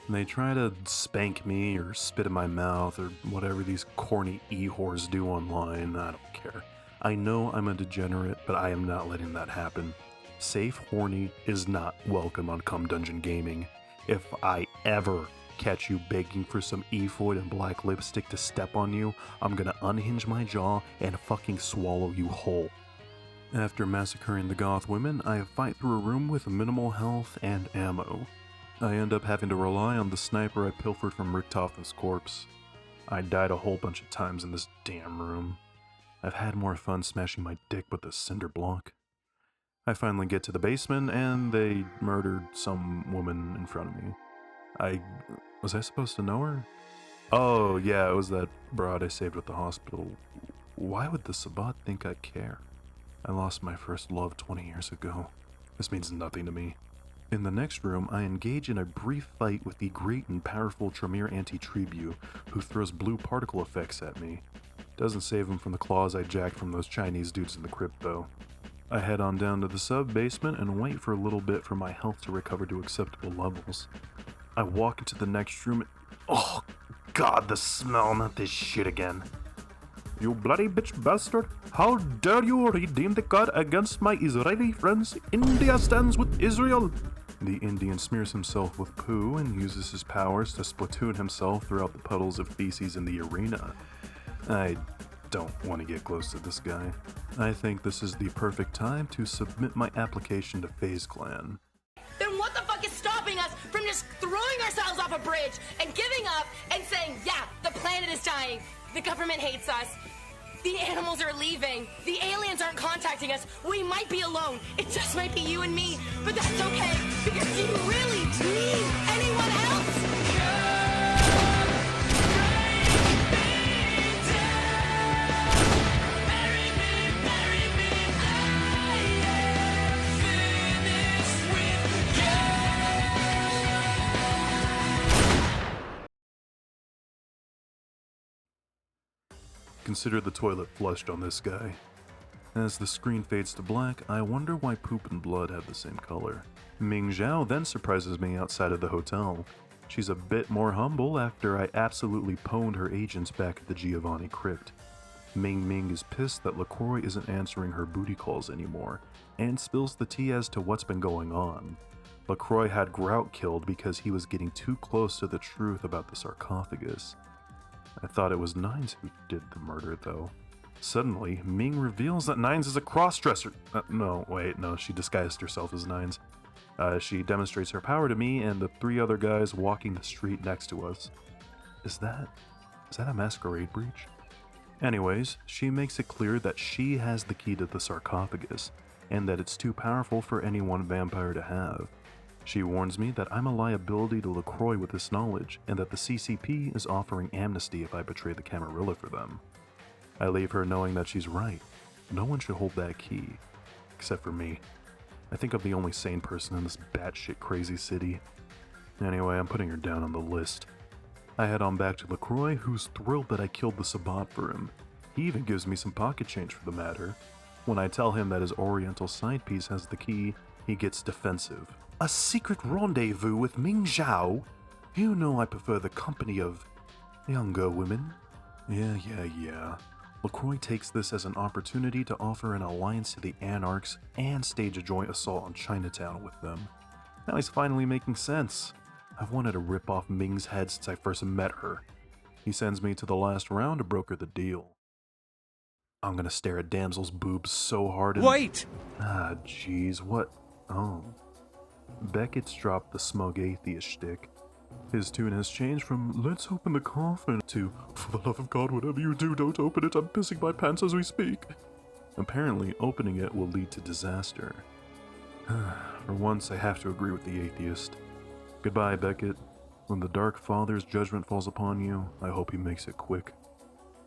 They try to spank me or spit in my mouth or whatever these corny e-whores do online. I don't care. I know I'm a degenerate, but I am not letting that happen. Safe horny is not welcome on Cum Dungeon Gaming. If I ever catch you begging for some e-foid and black lipstick to step on you, I'm gonna unhinge my jaw and fucking swallow you whole. After massacring the goth women, I fight through a room with minimal health and ammo. I end up having to rely on the sniper I pilfered from Richthofen's corpse. I died a whole bunch of times in this damn room. I've had more fun smashing my dick with a cinder block. I finally get to the basement and they murdered some woman in front of me. Was I supposed to know her? Oh yeah, it was that broad I saved at the hospital. Why would the Sabbat think I care? I lost my first love 20 years ago. This means nothing to me. In the next room, I engage in a brief fight with the great and powerful Tremere Anti-Tribu, who throws blue particle effects at me. Doesn't save him from the claws I jacked from those Chinese dudes in the crypt though. I head on down to the sub-basement and wait for a little bit for my health to recover to acceptable levels. I walk into the next room and... Oh, God, the smell, not this shit again. You bloody bitch bastard! How dare you redeem the card against my Israeli friends? India stands with Israel! The Indian smears himself with poo and uses his powers to splatoon himself throughout the puddles of feces in the arena. I don't want to get close to this guy. I think this is the perfect time to submit my application to FaZe Clan. Then what the fuck is stopping us from just throwing ourselves off a bridge and giving up and saying, yeah, the planet is dying, the government hates us, the animals are leaving, the aliens aren't contacting us, we might be alone, it just might be you and me, but that's okay, because do you really need anyone else? Consider the toilet flushed on this guy. As the screen fades to black, I wonder why poop and blood have the same color. Ming Zhao then surprises me outside of the hotel. She's a bit more humble after I absolutely pwned her agents back at the Giovanni crypt. Ming is pissed that LaCroix isn't answering her booty calls anymore, and spills the tea as to what's been going on. LaCroix had Grout killed because he was getting too close to the truth about the sarcophagus. I thought it was Nines who did the murder, though. Suddenly, Ming reveals that Nines is a crossdresser. No, she disguised herself as Nines. She demonstrates her power to me and the three other guys walking the street next to us. Is that a masquerade breach? Anyways, she makes it clear that she has the key to the sarcophagus, and that it's too powerful for any one vampire to have. She warns me that I'm a liability to LaCroix with this knowledge, and that the CCP is offering amnesty if I betray the Camarilla for them. I leave her knowing that she's right. No one should hold that key. Except for me. I think I'm the only sane person in this batshit crazy city. Anyway, I'm putting her down on the list. I head on back to LaCroix, who's thrilled that I killed the Sabbat for him. He even gives me some pocket change for the matter. When I tell him that his Oriental side piece has the key, he gets defensive. A secret rendezvous with Ming Zhao? You know I prefer the company of younger women. Yeah. LaCroix takes this as an opportunity to offer an alliance to the Anarchs and stage a joint assault on Chinatown with them. Now he's finally making sense. I've wanted to rip off Ming's head since I first met her. He sends me to the last round to broker the deal. I'm gonna stare at Damsel's boobs so hard and— Wait! Jeez, what? Oh. Beckett's dropped the smug atheist shtick. His tune has changed from, let's open the coffin, to, for the love of God, whatever you do, don't open it, I'm pissing my pants as we speak. Apparently, opening it will lead to disaster. For once, I have to agree with the atheist. Goodbye, Beckett. When the Dark Father's judgment falls upon you, I hope he makes it quick.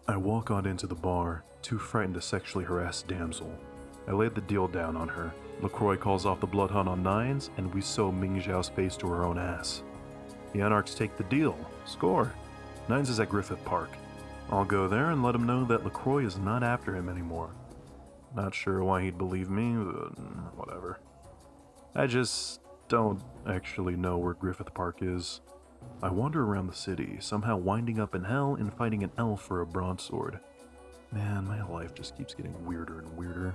I walk on into the bar, too frightened to sexually harass damsel. I laid the deal down on her. LaCroix calls off the blood hunt on Nines, and we sew Ming Zhao's face to her own ass. The Anarchs take the deal. Score. Nines is at Griffith Park. I'll go there and let him know that LaCroix is not after him anymore. Not sure why he'd believe me, but whatever. I just don't actually know where Griffith Park is. I wander around the city, somehow winding up in hell and fighting an elf for a broadsword. Man, my life just keeps getting weirder and weirder.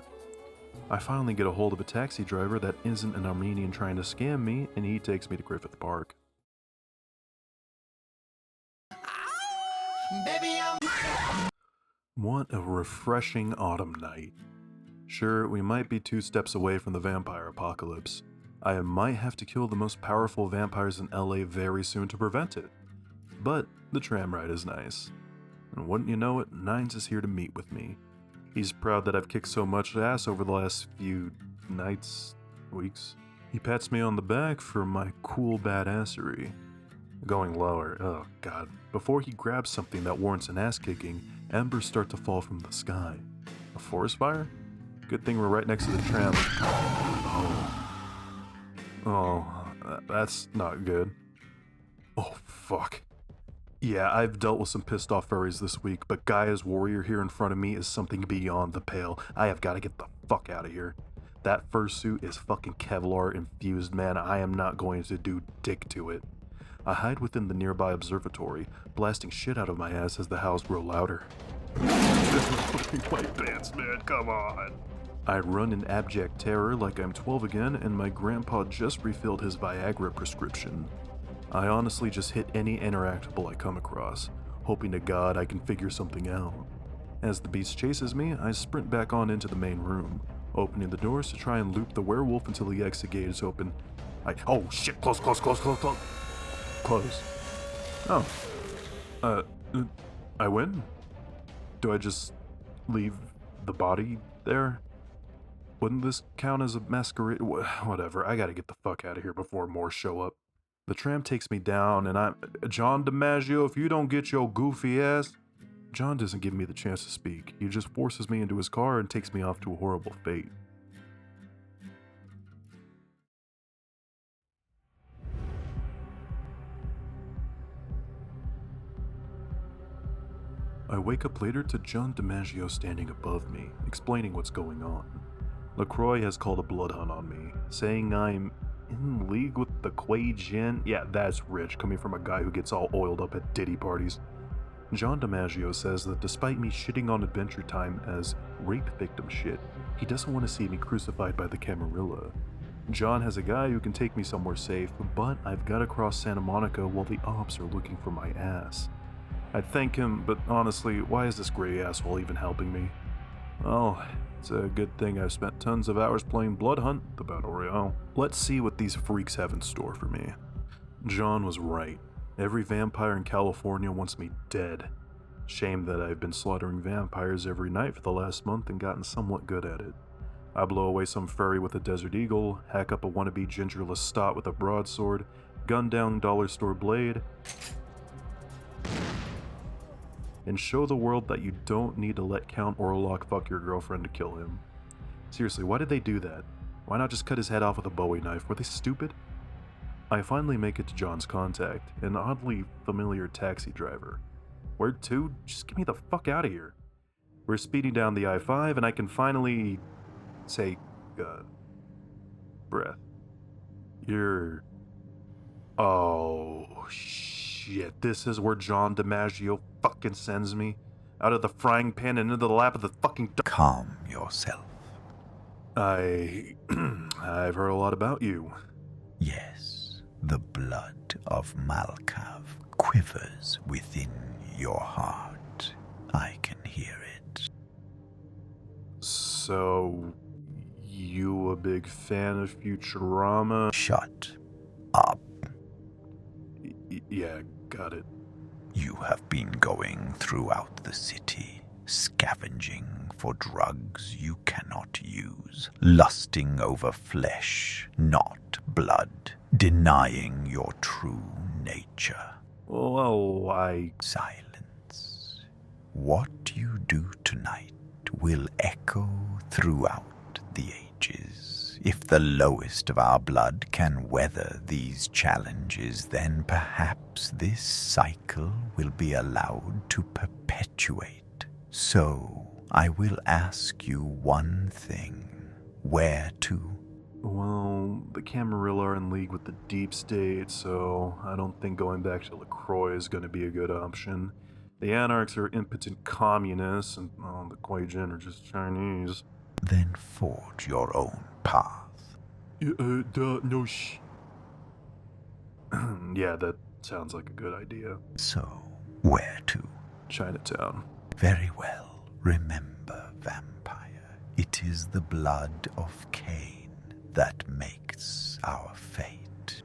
I finally get a hold of a taxi driver that isn't an Armenian trying to scam me, and he takes me to Griffith Park. What a refreshing autumn night. Sure, we might be 2 steps away from the vampire apocalypse. I might have to kill the most powerful vampires in LA very soon to prevent it. But the tram ride is nice. And wouldn't you know it, Nines is here to meet with me. He's proud that I've kicked so much ass over the last few nights, weeks. He pats me on the back for my cool badassery. Going lower, oh god. Before he grabs something that warrants an ass kicking, embers start to fall from the sky. A forest fire? Good thing we're right next to the tram. Oh, that's not good. Oh, fuck. Yeah, I've dealt with some pissed off furries this week, but Gaia's warrior here in front of me is something beyond the pale. I have got to get the fuck out of here. That fursuit is fucking Kevlar infused, man. I am not going to do dick to it. I hide within the nearby observatory, blasting shit out of my ass as the howls grow louder. This is fucking my pants, man, come on. I run in abject terror like I'm 12 again, and my grandpa just refilled his Viagra prescription. I honestly just hit any interactable I come across, hoping to God I can figure something out. As the beast chases me, I sprint back on into the main room, opening the doors to try and loop the werewolf until the exit gate is open. Oh shit, close. Close. Oh. I win? Do I just leave the body there? Wouldn't this count as a masquerade? Whatever, I gotta get the fuck out of here before more show up. The tram takes me down, and I'm... John DiMaggio, if you don't get your goofy ass... John doesn't give me the chance to speak. He just forces me into his car and takes me off to a horrible fate. I wake up later to John DiMaggio standing above me, explaining what's going on. LaCroix has called a blood hunt on me, saying I'm in league with the Kuei Jin. Yeah, that's rich, coming from a guy who gets all oiled up at Diddy parties. John DiMaggio says that despite me shitting on Adventure Time as rape victim shit, he doesn't want to see me crucified by the Camarilla. John has a guy who can take me somewhere safe, but I've got to cross Santa Monica while the ops are looking for my ass. I'd thank him, but honestly, why is this gray asshole even helping me? Oh, it's a good thing I've spent tons of hours playing Blood Hunt, the Battle Royale. Let's see what these freaks have in store for me. John was right. Every vampire in California wants me dead. Shame that I've been slaughtering vampires every night for the last month and gotten somewhat good at it. I blow away some furry with a Desert Eagle, hack up a wannabe Ginger Lestat with a broadsword, gun down dollar store blade, and show the world that you don't need to let Count Orlok fuck your girlfriend to kill him. Seriously, why did they do that? Why not just cut his head off with a Bowie knife? Were they stupid? I finally make it to John's contact, an oddly familiar taxi driver. Where to? Just get me the fuck out of here. We're speeding down the I-5 and I can finally take breath. You're... Oh, shit. This is where John DiMaggio fucking sends me. Out of the frying pan and into the lap of the fucking... Calm yourself. I've heard a lot about you. Yes, the blood of Malkav quivers within your heart. I can hear it. So, you a big fan of Futurama? Shut up. Yeah, got it. You have been going throughout the city, scavenging for drugs you cannot use, lusting over flesh, not blood, denying your true nature. Well, Silence. What you do tonight will echo throughout the ages. If the lowest of our blood can weather these challenges, then perhaps this cycle will be allowed to perpetuate. So, I will ask you one thing. Where to? Well, the Camarilla are in league with the Deep State, so I don't think going back to LaCroix is going to be a good option. The Anarchs are impotent communists, and the Kuei-jin are just Chinese. Then forge your own path. No Yeah, that sounds like a good idea. So, where to? Chinatown. Very well. Remember, vampire, it is the blood of Cain that makes our fate.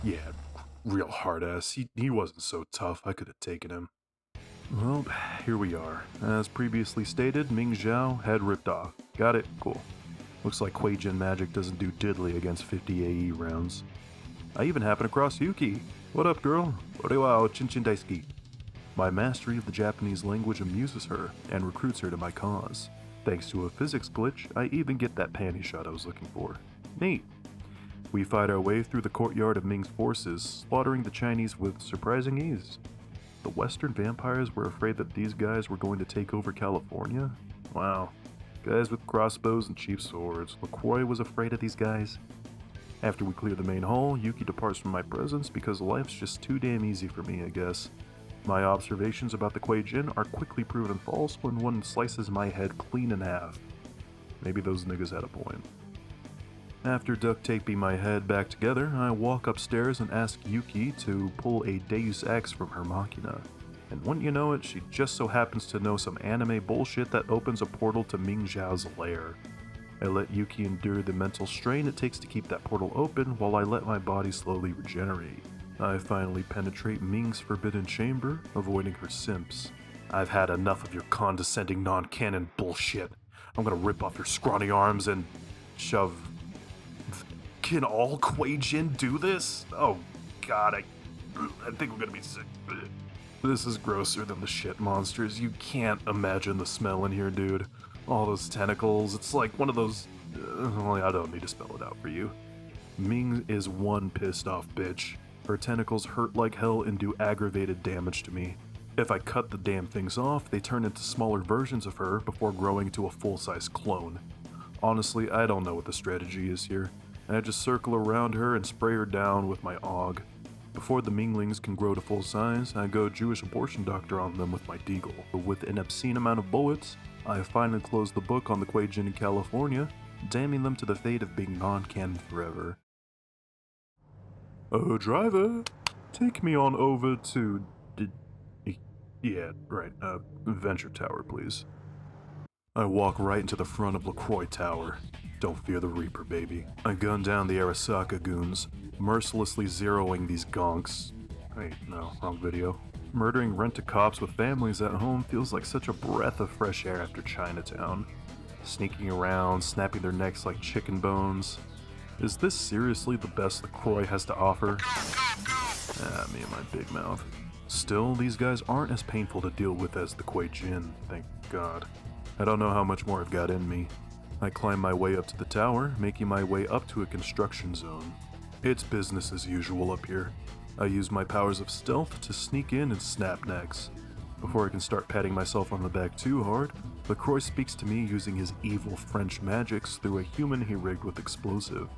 Yeah, real hard-ass. He wasn't so tough, I could have taken him. Well, here we are. As previously stated, Ming Zhao, head ripped off. Got it? Cool. Looks like Kuei-jin magic doesn't do diddly against 50 AE rounds. I even happened across Yuki. What up, girl? Orewa Chinchin Daisuki. My mastery of the Japanese language amuses her and recruits her to my cause. Thanks to a physics glitch, I even get that panty shot I was looking for. Neat. We fight our way through the courtyard of Ming's forces, slaughtering the Chinese with surprising ease. The Western vampires were afraid that these guys were going to take over California? Wow. Guys with crossbows and cheap swords. LaCroix was afraid of these guys? After we clear the main hall, Yuki departs from my presence because life's just too damn easy for me, I guess. My observations about the Kuei-jin are quickly proven false when one slices my head clean in half. Maybe those niggas had a point. After duct taping my head back together, I walk upstairs and ask Yuki to pull a Deus Ex from her Machina. And wouldn't you know it, she just so happens to know some anime bullshit that opens a portal to Ming Zhao's lair. I let Yuki endure the mental strain it takes to keep that portal open while I let my body slowly regenerate. I finally penetrate Ming's forbidden chamber, avoiding her simps. I've had enough of your condescending non-canon bullshit. I'm gonna rip off your scrawny arms and shove... Can all Kuei-jin do this? Oh god, I think I'm gonna be sick. This is grosser than the shit monsters. You can't imagine the smell in here, dude. All those tentacles, it's like one of those... I don't need to spell it out for you. Ming is one pissed off bitch. Her tentacles hurt like hell and do aggravated damage to me. If I cut the damn things off, they turn into smaller versions of her before growing to a full-size clone. Honestly, I don't know what the strategy is here. I just circle around her and spray her down with my AUG. Before the Minglings can grow to full size, I go Jewish abortion doctor on them with my deagle. But with an obscene amount of bullets, I finally close the book on the Kuei-jin in California, damning them to the fate of being non-canon forever. Oh, driver, take me on over to... Venture Tower, please. I walk right into the front of LaCroix Tower. Don't fear the Reaper, baby. I gun down the Arasaka goons, mercilessly zeroing these gonks. Wait, no, wrong video. Murdering rent-a-cops with families at home feels like such a breath of fresh air after Chinatown. Sneaking around, snapping their necks like chicken bones. Is this seriously the best LaCroix has to offer? Me and my big mouth. Still, these guys aren't as painful to deal with as the Kuei-jin, thank God. I don't know how much more I've got in me. I climb my way up to the tower, making my way up to a construction zone. It's business as usual up here. I use my powers of stealth to sneak in and snap necks. Before I can start patting myself on the back too hard, LaCroix speaks to me using his evil French magics through a human he rigged with explosive.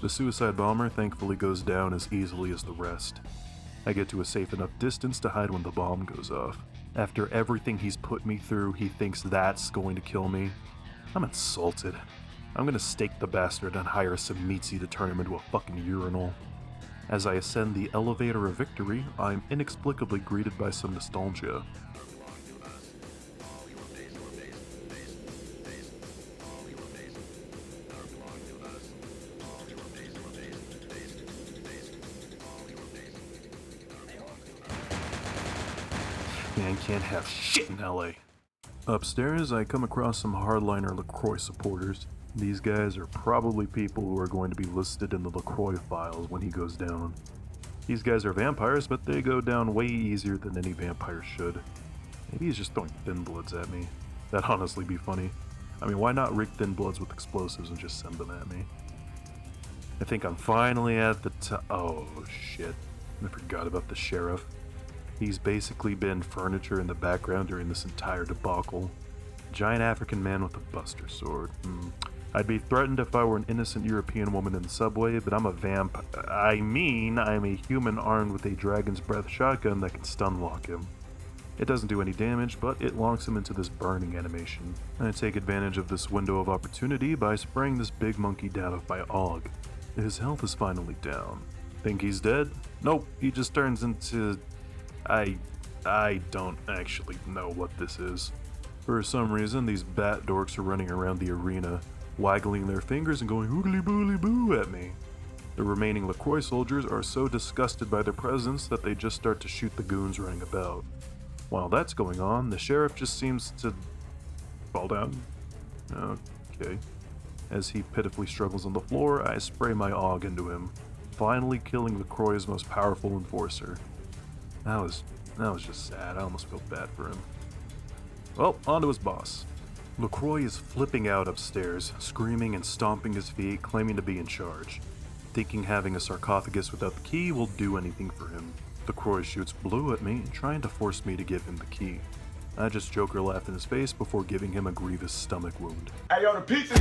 The suicide bomber thankfully goes down as easily as the rest. I get to a safe enough distance to hide when the bomb goes off. After everything he's put me through, he thinks that's going to kill me. I'm insulted. I'm gonna stake the bastard and hire some Mitzi to turn him into a fucking urinal. As I ascend the elevator of victory, I'm inexplicably greeted by some nostalgia. Man can't have shit in LA. Upstairs, I come across some hardliner LaCroix supporters. These guys are probably people who are going to be listed in the LaCroix files when he goes down. These guys are vampires, but they go down way easier than any vampire should. Maybe he's just throwing Thin Bloods at me. That'd honestly be funny. I mean, why not rig Thin Bloods with explosives and just send them at me? I think I'm finally at the oh shit. I forgot about the sheriff. He's basically been furniture in the background during this entire debacle. Giant African man with a buster sword. I'd be threatened if I were an innocent European woman in the subway, but I'm a vamp. I'm a human armed with a dragon's breath shotgun that can stun lock him. It doesn't do any damage, but it locks him into this burning animation. I take advantage of this window of opportunity by spraying this big monkey down with my AUG. His health is finally down. Think he's dead? Nope, he just turns into... I don't actually know what this is. For some reason, these bat dorks are running around the arena, waggling their fingers and going oogly boogly boo at me. The remaining LaCroix soldiers are so disgusted by their presence that they just start to shoot the goons running about. While that's going on, the sheriff just seems to fall down. Okay. As he pitifully struggles on the floor, I spray my AUG into him, finally killing LaCroix's most powerful enforcer. That was just sad. I almost felt bad for him. Well, on to his boss. LaCroix is flipping out upstairs, screaming and stomping his feet, claiming to be in charge. Thinking having a sarcophagus without the key will do anything for him. LaCroix shoots blue at me, trying to force me to give him the key. I just Joker laugh in his face before giving him a grievous stomach wound. Hey, yo, the pizza!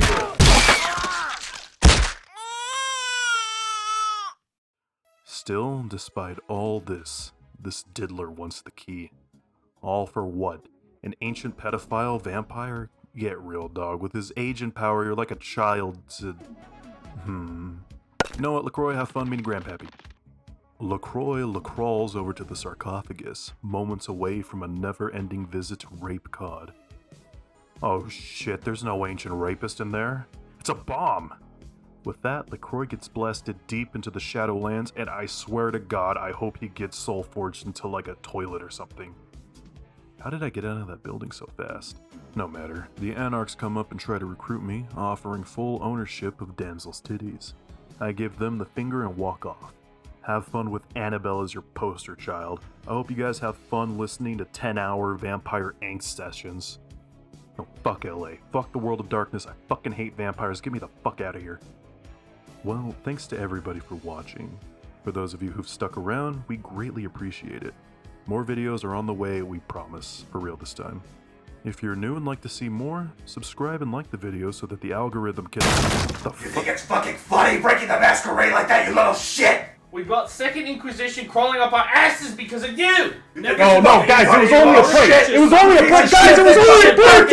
Still, despite all this diddler wants the key. All for what? An ancient pedophile vampire? Get real, dog. With his age and power, you're like a child to... You know what, LaCroix? Have fun meeting Grandpappy. LaCroix crawls over to the sarcophagus, moments away from a never-ending visit to Rape Cod. Oh shit, there's no ancient rapist in there. It's a bomb! With that, LaCroix gets blasted deep into the Shadowlands, and I swear to God, I hope he gets soul-forged into like a toilet or something. How did I get out of that building so fast? No matter. The Anarchs come up and try to recruit me, offering full ownership of Damsel's titties. I give them the finger and walk off. Have fun with Annabelle as your poster child. I hope you guys have fun listening to 10-hour vampire angst sessions. No, fuck LA. Fuck the world of darkness. I fucking hate vampires. Get me the fuck out of here. Well, thanks to everybody for watching. For those of you who've stuck around, we greatly appreciate it. More videos are on the way, we promise, for real this time. If you're new and like to see more, subscribe and like the video so that the algorithm can... You think it's fucking funny breaking the masquerade like that, you little shit? We've got Second Inquisition crawling up our asses because of you! No, guys, it was only a prank! It was only a prank! Guys, it was only a prank!